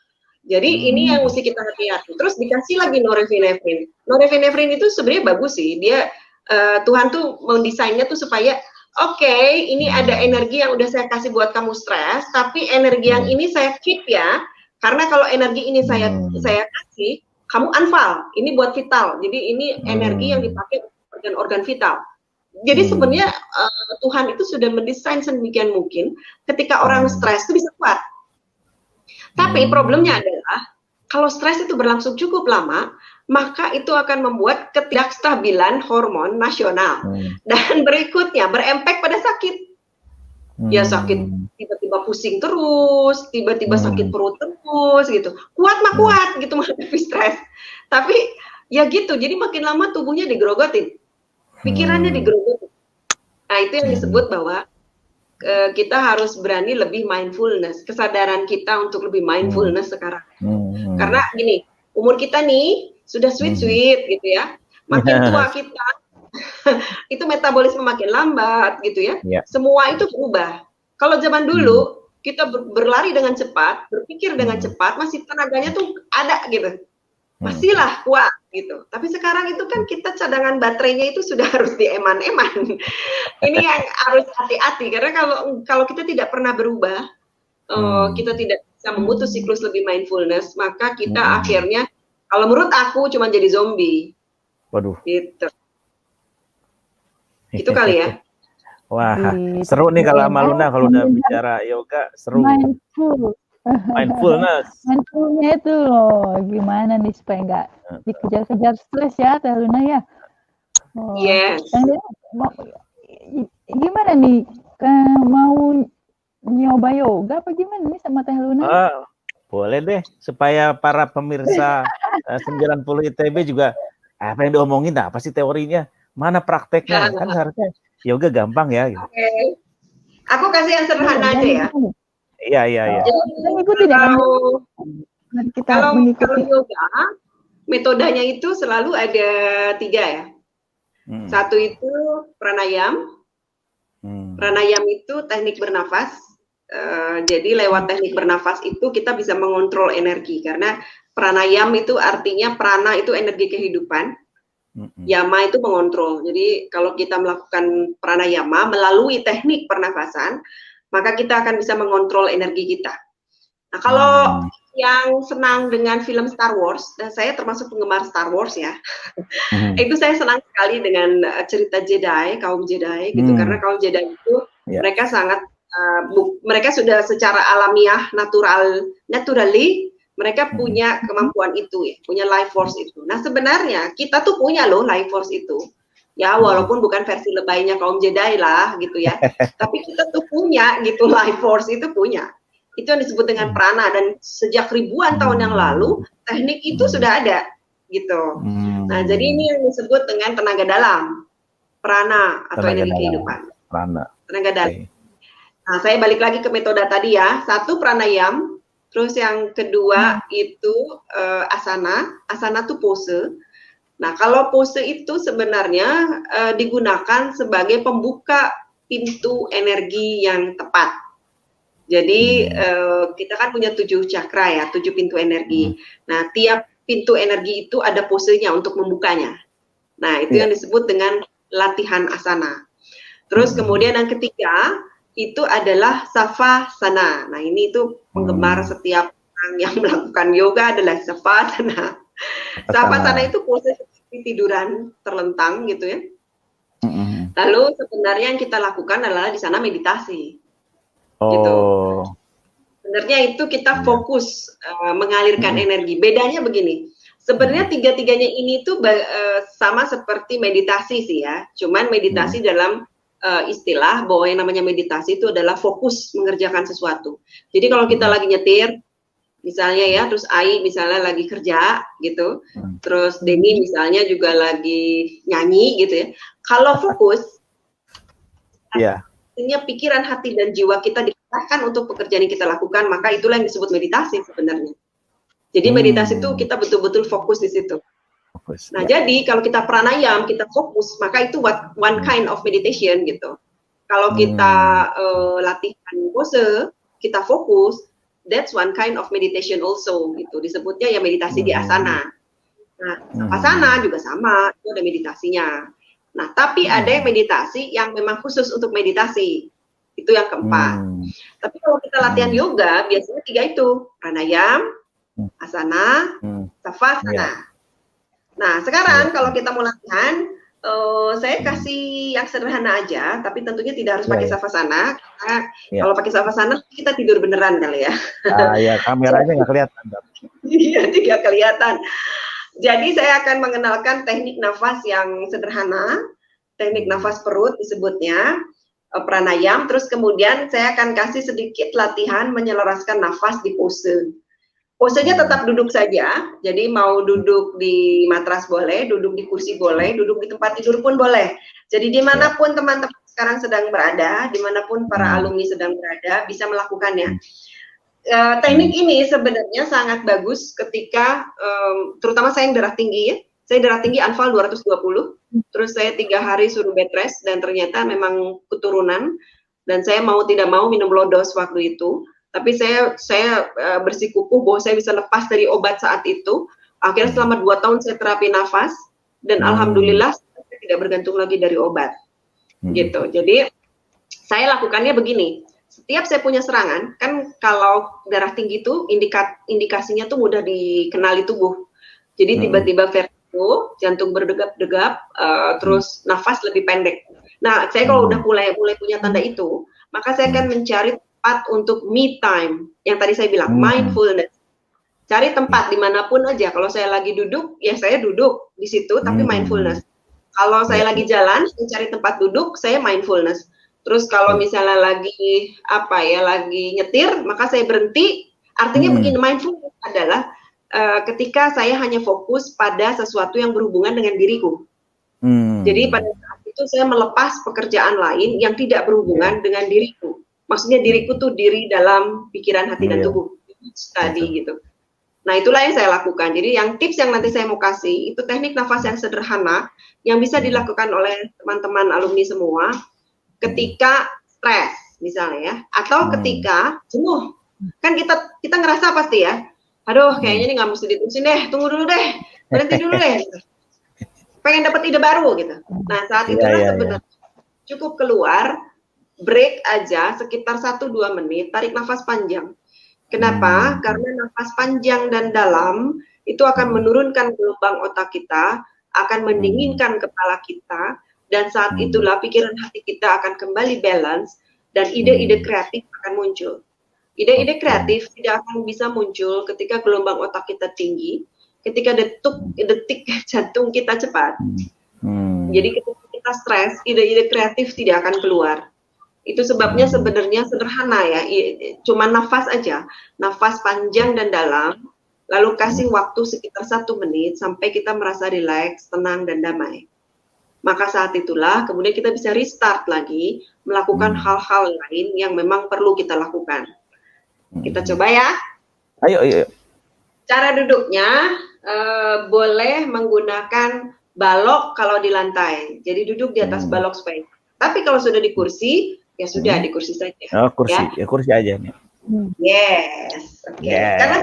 Jadi ini yang mesti kita hati-hati. Terus dikasih lagi norepinefrin. Norepinefrin itu sebenarnya bagus sih. Dia Tuhan tuh mendesainnya tuh supaya ini ada energi yang udah saya kasih buat kamu stres, tapi energi yang ini saya keep ya. Karena kalau energi ini saya kasih, kamu unfal. Ini buat vital. Jadi ini energi yang dipakai organ-organ vital. Jadi sebenarnya Tuhan itu sudah mendesain sedemikian mungkin ketika orang stres itu bisa kuat. Tapi problemnya adalah kalau stres itu berlangsung cukup lama, maka itu akan membuat ketidakstabilan hormon nasional. Dan berikutnya berefek pada sakit. Ya sakit, tiba-tiba pusing terus, tiba-tiba sakit perut terus gitu. Kuat mah kuat gitu menghadapi stres. Tapi ya gitu, jadi makin lama tubuhnya digerogotin. Pikirannya digerogoti. Nah itu yang disebut bahwa kita harus berani lebih mindfulness, kesadaran kita untuk lebih mindfulness sekarang. Karena gini, umur kita nih sudah sweet gitu ya, makin tua kita itu metabolisme makin lambat gitu ya. Semua itu berubah. Kalau zaman dulu kita berlari dengan cepat, berpikir dengan cepat, masih tenaganya tuh ada gitu. Masihlah kuat gitu. Tapi sekarang itu kan kita cadangan baterainya itu sudah harus dieman-eman. Ini yang harus hati-hati karena kalau kita tidak pernah berubah, kita tidak bisa memutus siklus lebih mindfulness, maka kita akhirnya kalau menurut aku cuma jadi zombie. Waduh. Gitu. Itu kali ya. Wah, seru nih kalau sama Luna kalau udah bicara yoga, seru. Mindfulnya itu loh, gimana nih supaya nggak dikejar-kejar stres ya, Teh Luna ya. Yes. Gimana nih, mau nyoba yoga apa gimana nih sama Teh Luna? Boleh deh, supaya para pemirsa 90 ITB juga apa yang diomongin, apa sih teorinya, mana prakteknya, kan seharusnya yoga gampang ya. Gitu. Oke. Aku kasih yang sederhana aja ya. Iya. Jadi ikuti deh. Kalau yoga, metodenya itu selalu ada 3 ya. Satu itu pranayam. Pranayam itu teknik bernafas. Jadi lewat teknik bernafas itu kita bisa mengontrol energi, karena pranayam itu artinya prana itu energi kehidupan, yama itu mengontrol. Jadi kalau kita melakukan pranayama melalui teknik pernafasan, maka kita akan bisa mengontrol energi kita. Nah, kalau yang senang dengan film Star Wars, dan saya termasuk penggemar Star Wars ya, itu saya senang sekali dengan cerita Jedi, kaum Jedi gitu, karena kaum Jedi itu mereka sangat mereka sudah secara alamiah, naturally mereka punya kemampuan itu ya, punya life force itu. Nah sebenarnya kita tuh punya loh life force itu, ya walaupun bukan versi lebaynya kaum Jedi lah gitu ya, tapi kita tuh punya gitu life force itu punya. Itu yang disebut dengan prana, dan sejak ribuan tahun yang lalu teknik itu sudah ada gitu. Nah jadi ini yang disebut dengan tenaga dalam, prana atau energi kehidupan. Tenaga dalam. Nah saya balik lagi ke metode tadi ya. Satu pranayam, terus yang kedua itu asana. Asana itu pose. Nah kalau pose itu sebenarnya digunakan sebagai pembuka pintu energi yang tepat. Jadi kita kan punya 7 cakra ya, 7 pintu energi. Nah tiap pintu energi itu ada posenya untuk membukanya. Nah itu yang disebut dengan latihan asana. Terus kemudian yang ketiga itu adalah savasana. Nah ini itu penggemar setiap orang yang melakukan yoga adalah savasana. Savasana itu pose seperti tiduran terlentang gitu ya. Lalu sebenarnya yang kita lakukan adalah di sana meditasi. Gitu. Sebenarnya itu kita fokus mengalirkan energi. Bedanya begini. Sebenarnya tiga-tiganya ini tuh sama seperti meditasi sih ya. Cuman meditasi dalam istilah bahwa yang namanya meditasi itu adalah fokus mengerjakan sesuatu. Jadi kalau kita lagi nyetir, misalnya ya, terus Ai misalnya lagi kerja gitu, terus Deni misalnya juga lagi nyanyi gitu ya. Kalau fokus, artinya pikiran, hati, dan jiwa kita diarahkan untuk pekerjaan yang kita lakukan, maka itulah yang disebut meditasi sebenarnya. Jadi meditasi itu kita betul-betul fokus di situ. Nah, jadi kalau kita pranayam, kita fokus, maka itu one kind of meditation gitu. Kalau kita latihan pose, kita fokus, that's one kind of meditation also gitu. Disebutnya ya meditasi di asana. Nah, asana juga sama, itu ada meditasinya. Nah, tapi ada yang meditasi yang memang khusus untuk meditasi. Itu yang keempat. Tapi kalau kita latihan yoga, biasanya 3 itu, pranayam, asana, savasana. Nah, sekarang kalau kita mau latihan, saya kasih yang sederhana aja, tapi tentunya tidak harus pakai savasana, karena kalau pakai savasana kita tidur beneran kali ya. Ya, kameranya nggak kelihatan. Iya, tidak kelihatan. Jadi saya akan mengenalkan teknik nafas yang sederhana, teknik nafas perut disebutnya, pranayam, terus kemudian saya akan kasih sedikit latihan menyelaraskan nafas di pose. Posenya tetap duduk saja, jadi mau duduk di matras boleh, duduk di kursi boleh, duduk di tempat tidur pun boleh. Jadi dimanapun teman-teman sekarang sedang berada, dimanapun para alumni sedang berada, bisa melakukannya. Teknik ini sebenarnya sangat bagus ketika, terutama saya yang darah tinggi ya, saya darah tinggi Anfal 220, terus saya 3 hari suruh bed rest, dan ternyata memang keturunan, dan saya mau tidak mau minum lodos waktu itu. Tapi saya bersikukuh bahwa saya bisa lepas dari obat saat itu. Akhirnya selama 2 tahun saya terapi nafas, dan alhamdulillah saya tidak bergantung lagi dari obat. Gitu. Jadi saya lakukannya begini. Setiap saya punya serangan, kan kalau darah tinggi itu indikasinya tuh mudah dikenali tubuh. Jadi tiba-tiba vertigo, jantung berdegap-degap, terus nafas lebih pendek. Nah, saya kalau udah mulai punya tanda itu, maka saya akan mencari untuk me time, yang tadi saya bilang mindfulness. Cari tempat dimanapun aja. Kalau saya lagi duduk, ya saya duduk di situ, tapi mindfulness. Kalau saya lagi jalan, saya cari tempat duduk, saya mindfulness. Terus kalau misalnya lagi lagi nyetir, maka saya berhenti. Artinya begini, mindfulness adalah ketika saya hanya fokus pada sesuatu yang berhubungan dengan diriku. Jadi pada saat itu saya melepas pekerjaan lain yang tidak berhubungan dengan diriku. Maksudnya diriku tuh diri dalam pikiran, hati, dan tubuh tadi gitu. Nah, itulah yang saya lakukan. Jadi yang tips yang nanti saya mau kasih, itu teknik nafas yang sederhana, yang bisa dilakukan oleh teman-teman alumni semua, ketika stres, misalnya ya, atau ketika jenuh. Kan kita ngerasa pasti ya, aduh kayaknya ini nggak mesti diterusin deh, tunggu dulu deh, berhenti dulu deh. Pengen dapat ide baru gitu. Nah, saat itulah sebenarnya cukup keluar, break aja sekitar 1-2 menit, tarik nafas panjang. Kenapa? Karena nafas panjang dan dalam itu akan menurunkan gelombang otak kita, akan mendinginkan kepala kita, dan saat itulah pikiran hati kita akan kembali balance, dan ide-ide kreatif akan muncul. Ide-ide kreatif tidak akan bisa muncul ketika gelombang otak kita tinggi, ketika detik jantung kita cepat. Jadi ketika kita stres, ide-ide kreatif tidak akan keluar. Itu sebabnya sebenarnya sederhana ya, cuma nafas aja, nafas panjang dan dalam, lalu kasih waktu sekitar 1 menit sampai kita merasa rileks, tenang dan damai. Maka saat itulah kemudian kita bisa restart lagi, melakukan hal-hal lain yang memang perlu kita lakukan. Kita coba ya. Ayo. Cara duduknya boleh menggunakan balok kalau di lantai. Jadi duduk di atas balok supaya. Tapi kalau sudah di kursi, ya sudah di kursi saja. Oh, kursi. Ya kursi aja nih. Yes. Oke. Karena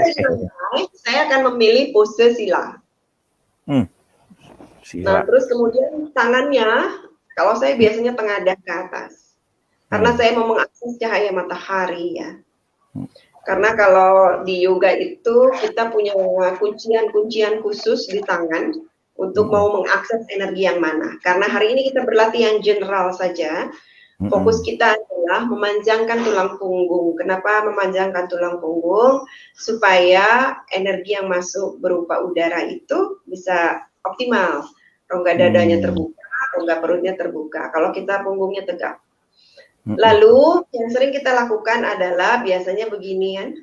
saya akan memilih pose sila. Nah, terus kemudian tangannya, kalau saya biasanya tengadah ke atas. Karena saya mau mengakses cahaya matahari ya. Karena kalau di yoga itu kita punya kuncian-kuncian khusus di tangan untuk mau mengakses energi yang mana. Karena hari ini kita berlatih yang general saja. Fokus kita adalah memanjangkan tulang punggung. Kenapa memanjangkan tulang punggung? Supaya energi yang masuk berupa udara itu bisa optimal. Rongga dadanya terbuka, rongga perutnya terbuka. Kalau kita punggungnya tegak. Lalu yang sering kita lakukan adalah biasanya beginian.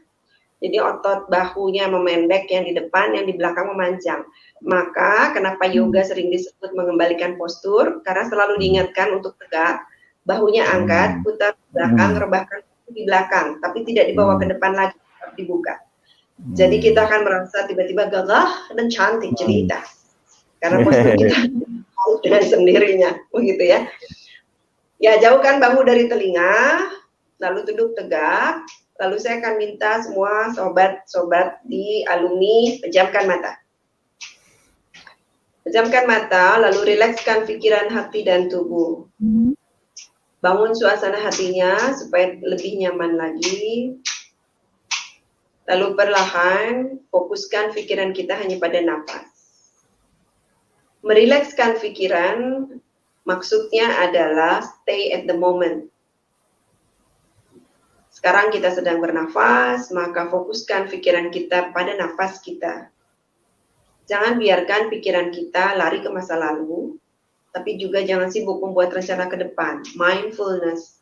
Jadi otot bahunya memendek, yang di depan, yang di belakang memanjang. Maka kenapa yoga sering disebut mengembalikan postur? Karena selalu diingatkan untuk tegak, bahunya angkat, putar ke belakang, rebahkan di belakang, tapi tidak dibawa ke depan lagi, dibuka. Jadi kita akan merasa tiba-tiba gagah dan cantik jelita. Karena postur kita dengan sendirinya, begitu ya. Ya, jauhkan bahu dari telinga, lalu duduk tegak. Lalu saya akan minta semua sobat-sobat di alumni pejamkan mata. Pejamkan mata, lalu rilekskan pikiran, hati, dan tubuh. Bangun suasana hatinya supaya lebih nyaman lagi. Lalu perlahan, fokuskan pikiran kita hanya pada nafas. Merilekskan pikiran, maksudnya adalah stay at the moment. Sekarang kita sedang bernafas, maka fokuskan pikiran kita pada nafas kita. Jangan biarkan pikiran kita lari ke masa lalu, tapi juga jangan sibuk membuat rencana ke depan. Mindfulness,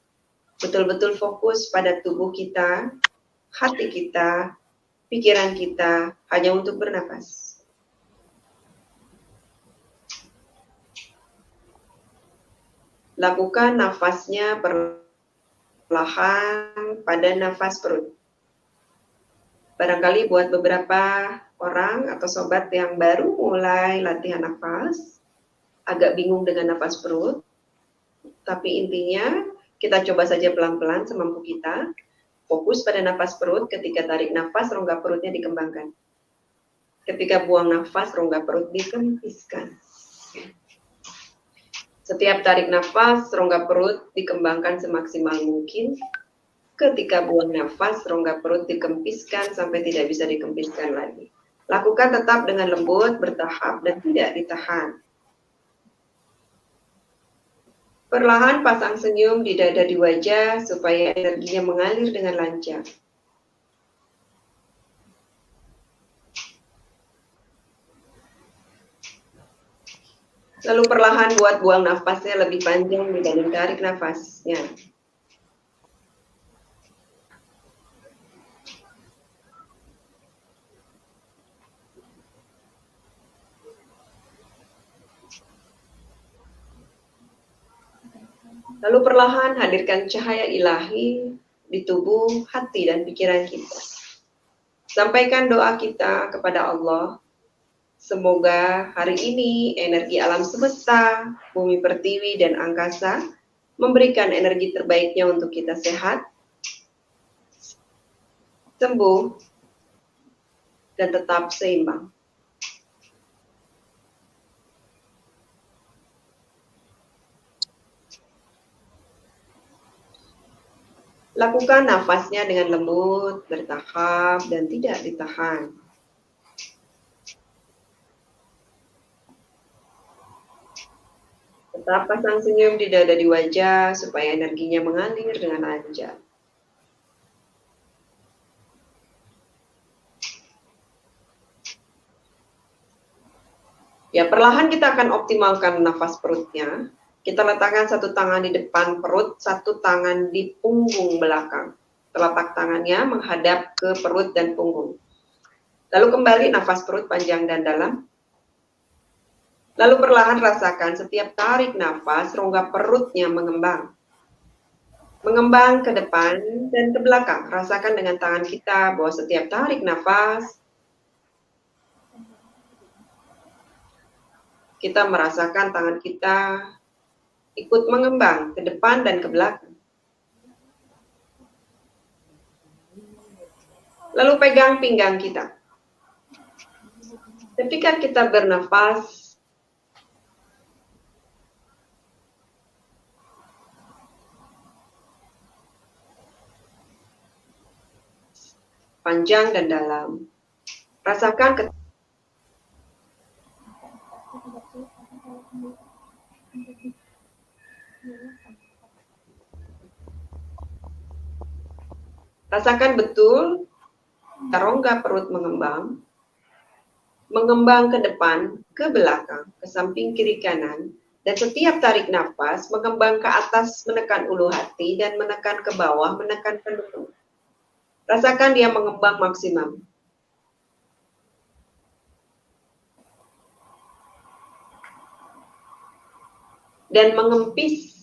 betul-betul fokus pada tubuh kita, hati kita, pikiran kita, hanya untuk bernafas. Lakukan nafasnya perlahan pada nafas perut. Barangkali buat beberapa orang atau sobat yang baru mulai latihan nafas, agak bingung dengan nafas perut, tapi intinya kita coba saja pelan-pelan semampu kita, fokus pada nafas perut. Ketika tarik nafas, rongga perutnya dikembangkan. Ketika buang nafas, rongga perut dikempiskan. Setiap tarik nafas, rongga perut dikembangkan semaksimal mungkin. Ketika buang nafas, rongga perut dikempiskan sampai tidak bisa dikempiskan lagi. Lakukan tetap dengan lembut, bertahap, dan tidak ditahan. Perlahan pasang senyum di dada di wajah supaya energinya mengalir dengan lancar. Lalu perlahan buat buang nafasnya lebih panjang dibanding tarik nafasnya. Lalu perlahan hadirkan cahaya ilahi di tubuh, hati, dan pikiran kita. Sampaikan doa kita kepada Allah. Semoga hari ini energi alam semesta, bumi pertiwi dan angkasa memberikan energi terbaiknya untuk kita sehat, sembuh, dan tetap seimbang. Lakukan nafasnya dengan lembut, bertahap, dan tidak ditahan. Tetap pasang senyum di dada di wajah supaya energinya mengalir dengan lancar. Ya, perlahan kita akan optimalkan nafas perutnya. Kita letakkan satu tangan di depan perut, satu tangan di punggung belakang. Telapak tangannya menghadap ke perut dan punggung. Lalu kembali nafas perut panjang dan dalam. Lalu perlahan rasakan setiap tarik nafas, rongga perutnya mengembang. Mengembang ke depan dan ke belakang. Rasakan dengan tangan kita bahwa setiap tarik nafas, kita merasakan tangan kita ikut mengembang ke depan dan ke belakang. Lalu pegang pinggang kita. Ketika kita bernafas, panjang dan dalam. Rasakan rasakan betul rongga perut mengembang, mengembang ke depan, ke belakang, ke samping kiri kanan, dan setiap tarik nafas mengembang ke atas menekan ulu hati dan menekan ke bawah menekan penuh. Rasakan dia mengembang maksimum. Dan mengempis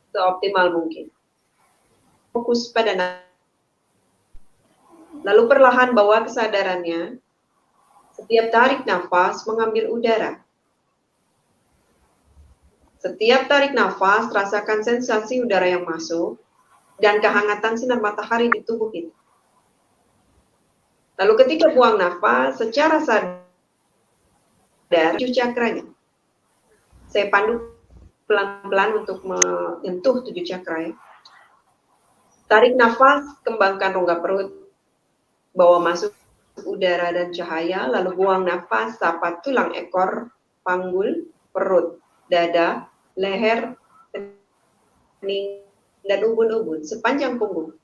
seoptimal mungkin. Fokus pada nafas. Lalu perlahan bawa kesadarannya. Setiap tarik nafas mengambil udara. Setiap tarik nafas rasakan sensasi udara yang masuk dan kehangatan sinar matahari di tubuh kita. Lalu ketika buang nafas, secara sadar, 7 cakranya. Saya pandu pelan-pelan untuk menyentuh 7 cakra ya. Tarik nafas, kembangkan rongga perut, bawa masuk udara dan cahaya, lalu buang nafas, sapa tulang ekor, panggul, perut, dada, leher, kening, dan ubun-ubun sepanjang punggung.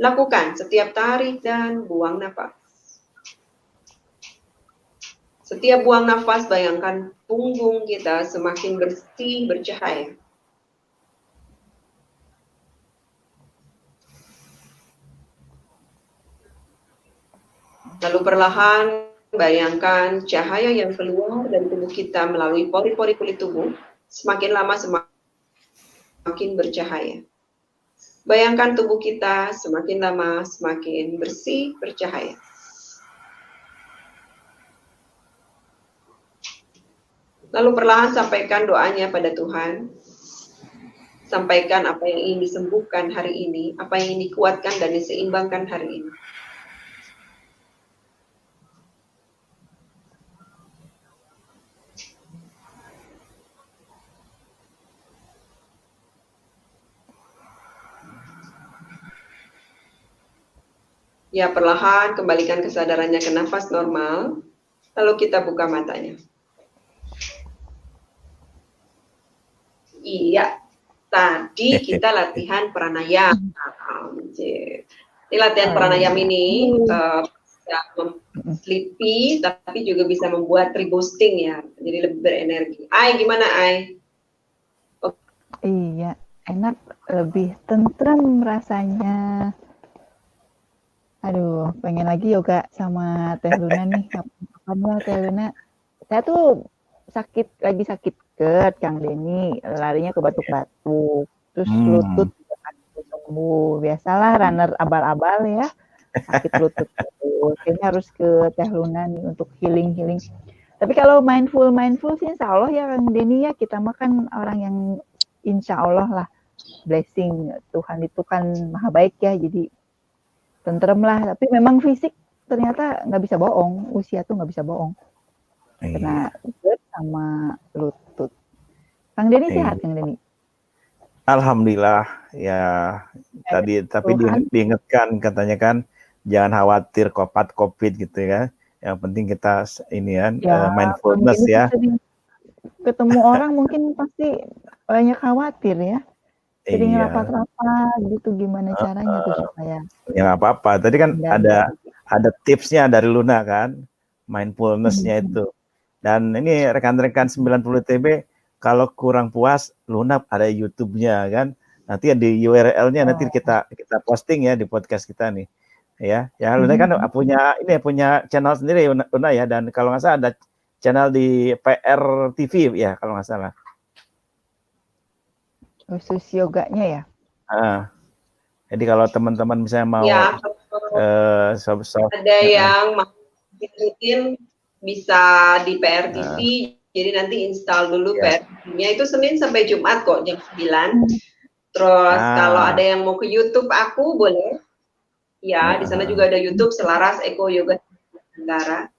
Lakukan setiap tarik dan buang nafas. Setiap buang nafas, bayangkan punggung kita semakin bersih, bercahaya. Lalu perlahan bayangkan cahaya yang keluar dari tubuh kita melalui pori-pori kulit tubuh, semakin lama semakin bercahaya. Bayangkan tubuh kita semakin lama semakin bersih, bercahaya. Lalu perlahan sampaikan doanya pada Tuhan. Sampaikan apa yang ingin disembuhkan hari ini, apa yang ingin dikuatkan dan diseimbangkan hari ini. Ya, perlahan kembalikan kesadarannya ke nafas normal, lalu kita buka matanya. Iya, tadi kita latihan pranayama. Ini latihan pranayama ini bisa sleepy, tapi juga bisa membuat reboosting ya, jadi lebih berenergi. Ai, gimana Ai? Iya, enak, lebih tentrem rasanya. Aduh, pengen lagi yoga sama Teh Luna nih. Kapan ya Teh Luna? Saya tuh lagi sakit GERD, Kang Denny. Larinya ke batuk-batuk. Terus lutut juga kan sembuh. Biasalah runner abal-abal ya. sakit lutut. Kayaknya harus ke Teh Luna nih untuk healing. Tapi kalau mindful sih insya Allah ya Kang Denny ya, kita mah kan orang yang insya Allah lah blessing, Tuhan itu kan maha baik ya, jadi tentrem lah. Tapi memang fisik ternyata nggak bisa bohong, usia tuh nggak bisa bohong. Kena GERD sama lutut. Kang Denny sehat Kang Denny? Alhamdulillah ya. Tapi diingatkan katanya kan jangan khawatir COVID gitu ya. Yang penting kita ini kan mindfulness ya. Ketemu orang mungkin pasti banyak khawatir ya. Jadi ngerapat-rapat gitu, gimana caranya tuh supaya? Ya nggak apa-apa. Tadi kan ada tipsnya dari Luna kan, mindfulness-nya itu. Dan ini rekan-rekan 90 TB, kalau kurang puas, Luna ada YouTube-nya kan. Nanti di URL-nya nanti kita posting ya di podcast kita nih. Ya Luna kan punya channel sendiri Luna ya, dan kalau nggak salah ada channel di PR TV ya kalau nggak salah. Khusus yoganya ya. Jadi kalau teman-teman misalnya mau ada yang mungkin bisa di PR TV, jadi nanti install dulu PR TV-nya, itu Senin sampai Jumat kok jam 9. Terus kalau ada yang mau ke YouTube aku boleh. Ya, di sana juga ada YouTube Selaras Eko Yoga Nusantara.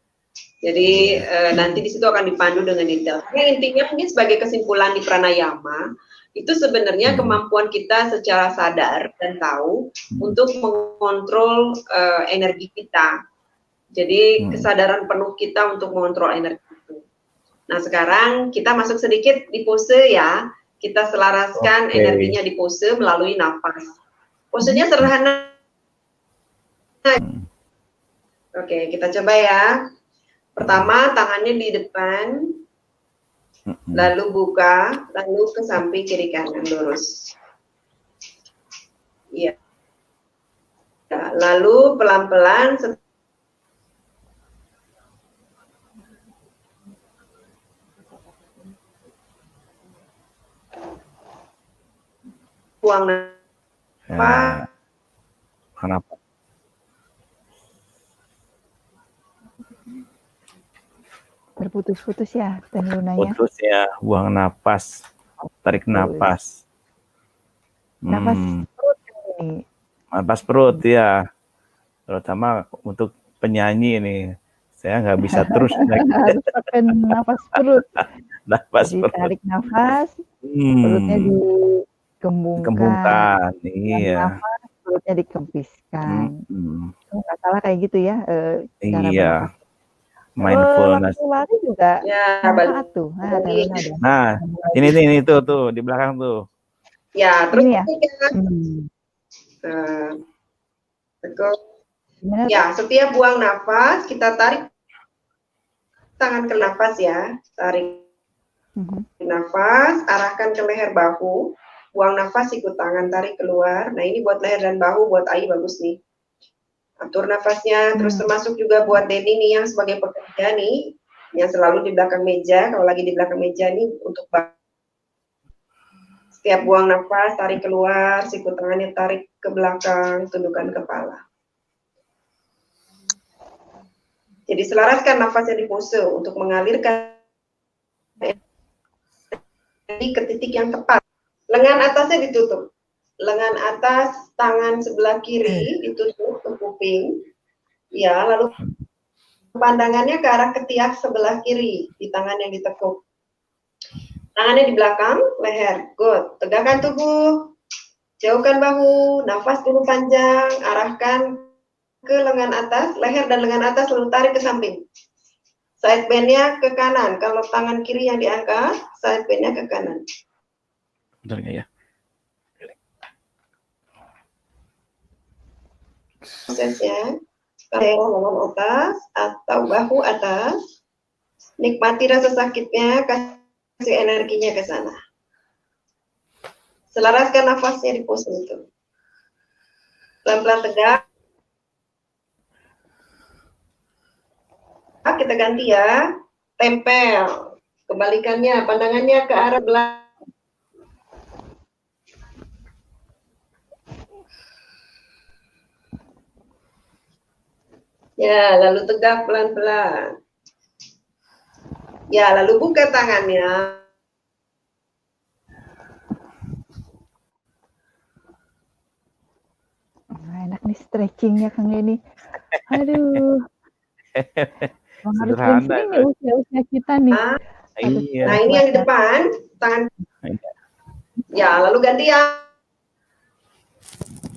Jadi nanti di situ akan dipandu dengan detail. Intinya mungkin sebagai kesimpulan di pranayama, itu sebenarnya kemampuan kita secara sadar dan tahu untuk mengontrol energi kita. Jadi kesadaran penuh kita untuk mengontrol energi itu. Nah sekarang kita masuk sedikit di pose ya. Kita selaraskan energinya di pose melalui nafas. Posenya sederhana. Oke, kita coba ya. Pertama, tangannya di depan, lalu buka, lalu ke samping kiri kanan lurus. Iya. Lalu pelan-pelan buang nafas. Kenapa? Berputus-putus ya, Teh Luna ya. Putus ya, buang napas, tarik napas. Napas perut ini. Napas perut ya, terutama untuk penyanyi ini. Saya nggak bisa terus. Harus pakai napas perut. Napas jadi perut. Tarik nafas, perutnya dikembungkan. Iya. Nafas, perutnya dikempiskan. Nggak salah kayak gitu ya. Cara iya. Mindfulness. Lari juga ya, tuh. Nah, ini tuh di belakang tuh. Ya, terus ini ya. Ya, setiap buang nafas kita tarik tangan ke nafas ya. Tarik nafas, arahkan ke leher bahu. Buang nafas ikut tangan tarik keluar. Nah, ini buat leher dan bahu, buat Ai bagus nih. Atur nafasnya, terus termasuk juga buat Denny nih yang sebagai pekerja nih, yang selalu di belakang meja, kalau lagi di belakang meja nih untuk setiap buang nafas, tarik keluar, siku tangannya tarik ke belakang, tundukkan kepala. Jadi selaraskan nafasnya di pose untuk mengalirkan ke titik yang tepat. Lengan atasnya ditutup. Lengan atas tangan sebelah kiri ditutup ke kuping, ya, lalu pandangannya ke arah ketiak sebelah kiri di tangan yang ditekuk. Tangannya di belakang leher, good. Tegakkan tubuh, jauhkan bahu, nafas dulu panjang, arahkan ke lengan atas, leher dan lengan atas lalu tarik ke samping. Side bend-nya ke kanan, kalau tangan kiri yang diangkat, side bend-nya ke kanan. Benar nggak ya? Prosesnya, lengan atas atau bahu atas, nikmati rasa sakitnya, kasih energinya ke sana. Selaraskan nafasnya di pose itu. Pelan-pelan tegak. Kita ganti ya, tempel. Kebalikannya, pandangannya ke arah belakang. Ya, lalu tegak pelan-pelan. Ya, lalu buka tangannya. Enak nih stretchingnya Kang Denny. Aduh. Harus Sederhana nih usia-usia kita nih. Iya. Nah, ini yang di depan, tangan. Ya, lalu gantian.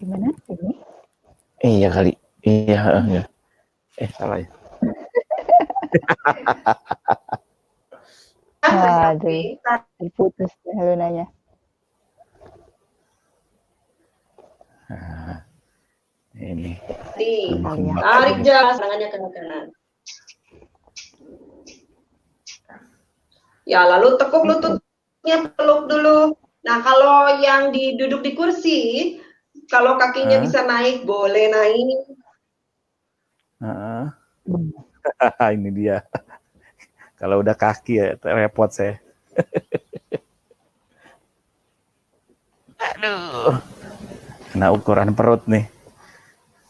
Gimana ini? Iya kali. Iya. Salah ya. Aduh, terputus ya lunanya. Ini. Tarik jalan tangannya ke kanan. Ya, lalu tekuk lututnya, peluk dulu. Nah, kalau yang duduk di kursi, kalau kakinya bisa naik, boleh naik. Ini dia. Kalau udah kaki ya repot saya. Aduh. Kena ukuran perut nih.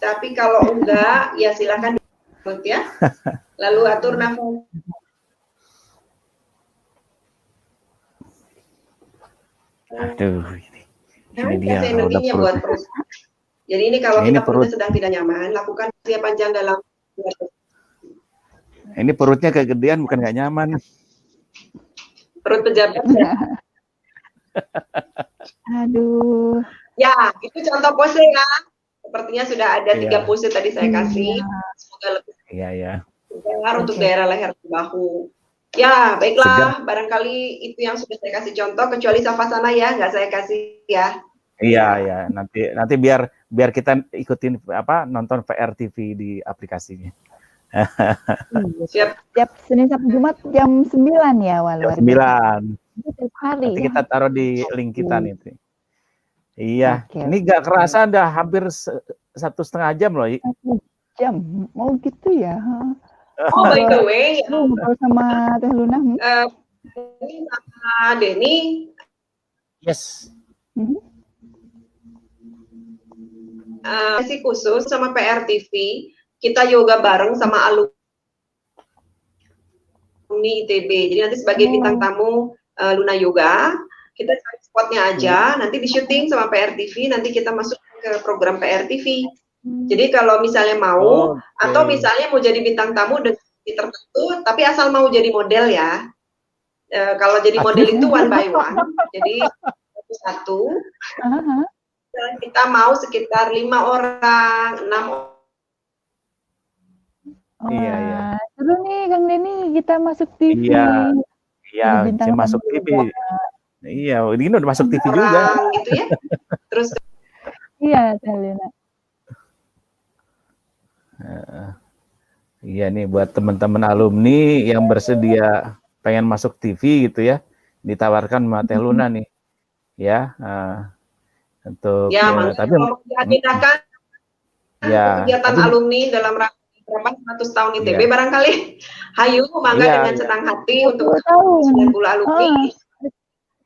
Tapi kalau enggak, ya silakan perut ya. Lalu atur nafas. Aduh, ini dia energinya buat perut. Jadi ini kalau kita perutnya sedang tidak nyaman, lakukan usia panjang dalam. Ini perutnya kegedean bukan nggak nyaman. Perut pejabat ya. Aduh. Ya, itu contoh pose ya. Sepertinya sudah ada 3 pose tadi saya kasih. Semoga lebih. Iya. Untuk daerah leher dan bahu. Ya, baiklah. Barangkali itu yang sudah saya kasih contoh, kecuali savasana ya, nggak saya kasih ya. Iya. Nanti biar kita ikutin nonton VRTV di aplikasinya. Siap Senin sampai Jumat jam 9 ya, Jam 9. Setiap hari. Nanti kita taruh di link kita nih. Iya. Ini nggak kerasa udah hampir 1,5 jam loh. 1 jam. Mau gitu ya. Oh, by the way, ngobrol sama Teh Luna. Ini sama Denny. Yes. Sesi khusus sama PRTV, kita yoga bareng sama alumni ITB. Jadi nanti sebagai bintang tamu Luna Yoga, kita cari spotnya aja, nanti di syuting sama PRTV, nanti kita masuk ke program PRTV. Jadi kalau misalnya mau, atau misalnya mau jadi bintang tamu dengan tertentu, tapi asal mau jadi model ya. Kalau jadi model itu one by one, jadi satu. Kita mau sekitar 5 orang, 6 orang. Iya. Seru nih Kang Denny, kita masuk TV. Iya, saya masuk TV. Iya, ini udah masuk TV juga. Gitu ya. Terus iya, Teh Luna. Iya nih buat teman-teman alumni yang bersedia pengen masuk TV gitu ya, ditawarkan sama Teh Luna nih. Ya, untuk tapi diadakan kegiatan alumni dalam rangka berapa 100 tahun ITB barangkali. Hayu, mangga dengan senang hati untuk 90 alumni.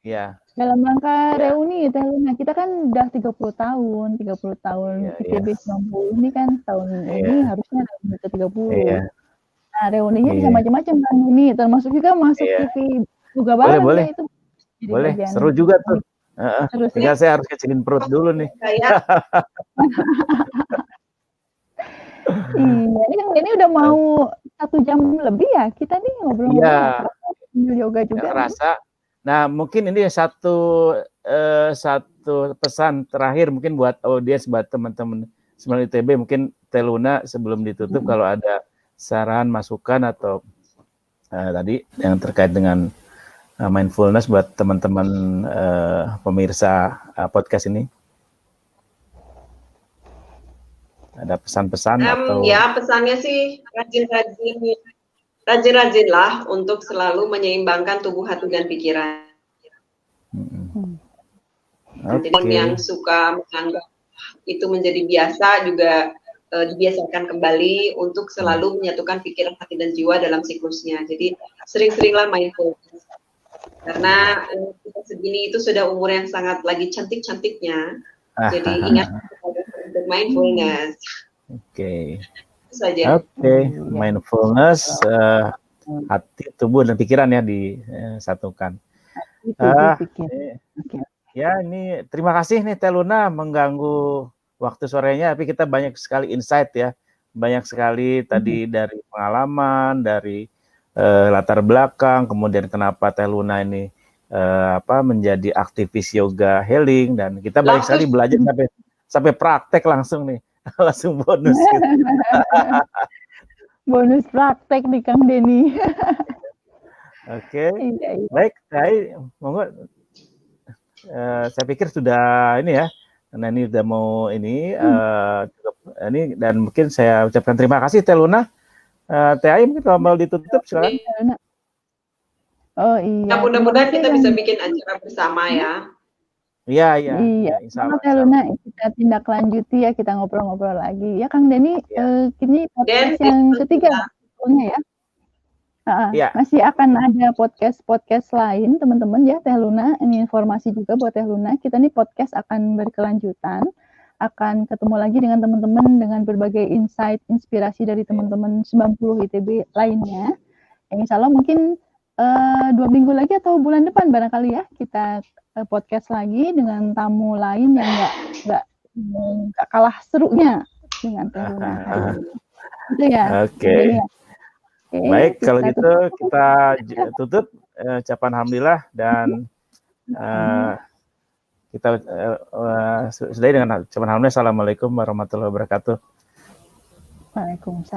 Iya. Dalam rangka reuni Teh Luna, kita kan udah 30 tahun ITB 90 ini kan tahun ini harusnya reuni ke-30. Nah, reuninya bisa macam-macam kan ini, termasuk juga masuk TV juga bareng boleh. itu. Boleh, seru juga tuh. Tinggal saya harus kecilin perut dulu nih. Iya, ini udah mau 1 jam lebih ya kita nih ngobrol-ngobrol. Iya. Yoga juga. Kerasa. Nah, mungkin ini satu pesan terakhir mungkin buat audiens, buat teman-teman semua ITB, mungkin Teh Luna sebelum ditutup kalau ada saran, masukan atau tadi yang terkait dengan mindfulness buat teman-teman pemirsa podcast ini. Ada pesan-pesan atau? Ya, pesannya sih rajin-rajinlah untuk selalu menyeimbangkan tubuh, hati, dan pikiran. Jadi yang suka menganggap itu menjadi biasa juga dibiasakan kembali untuk selalu menyatukan pikiran, hati, dan jiwa dalam siklusnya. Jadi sering-seringlah mindfulness. Karena kita segini itu sudah umur yang sangat lagi cantik-cantiknya. Jadi ingat untuk mindfulness. Oke. saja. Oke, mindfulness, hati, tubuh, dan pikiran ya disatukan. Ya, ini terima kasih nih Teh Luna mengganggu waktu sorenya, tapi kita banyak sekali insight ya, banyak sekali tadi dari pengalaman, dari latar belakang, kemudian kenapa Teh Luna ini menjadi aktivis yoga healing, dan kita banyak sekali belajar sampai praktek langsung nih, langsung bonus. Gitu. Bonus praktek nih Kang Denny. Oke, baik, monggo. Saya pikir sudah ini ya, karena ini udah mau ini, cukup ini, dan mungkin saya ucapkan terima kasih Teh Luna. Teh Ai mungkin kalau mau ditutup silakan. Oh iya. Mudah-mudahan kita bisa bikin acara bersama ya. Iya. Sama Teh Luna, kita tindak lanjuti ya, kita ngobrol-ngobrol lagi. Ya Kang Denny, kini podcast yang ketiga ya. Masih akan ada podcast lain teman-teman ya Teh Luna. Ini informasi juga buat Teh Luna. Kita nih podcast akan berkelanjutan, akan ketemu lagi dengan teman-teman dengan berbagai insight, inspirasi dari teman-teman 90 ITB lainnya. Insya Allah mungkin 2 minggu lagi atau bulan depan barangkali ya kita podcast lagi dengan tamu lain yang nggak kalah serunya dengan Teh Luna. Itu ya. Oke. Baik, kalau gitu kita tutup ucapan alhamdulillah, dan kita sudahi dengan ucapan alhamdulillah. Assalamualaikum warahmatullahi wabarakatuh. Waalaikumsalam.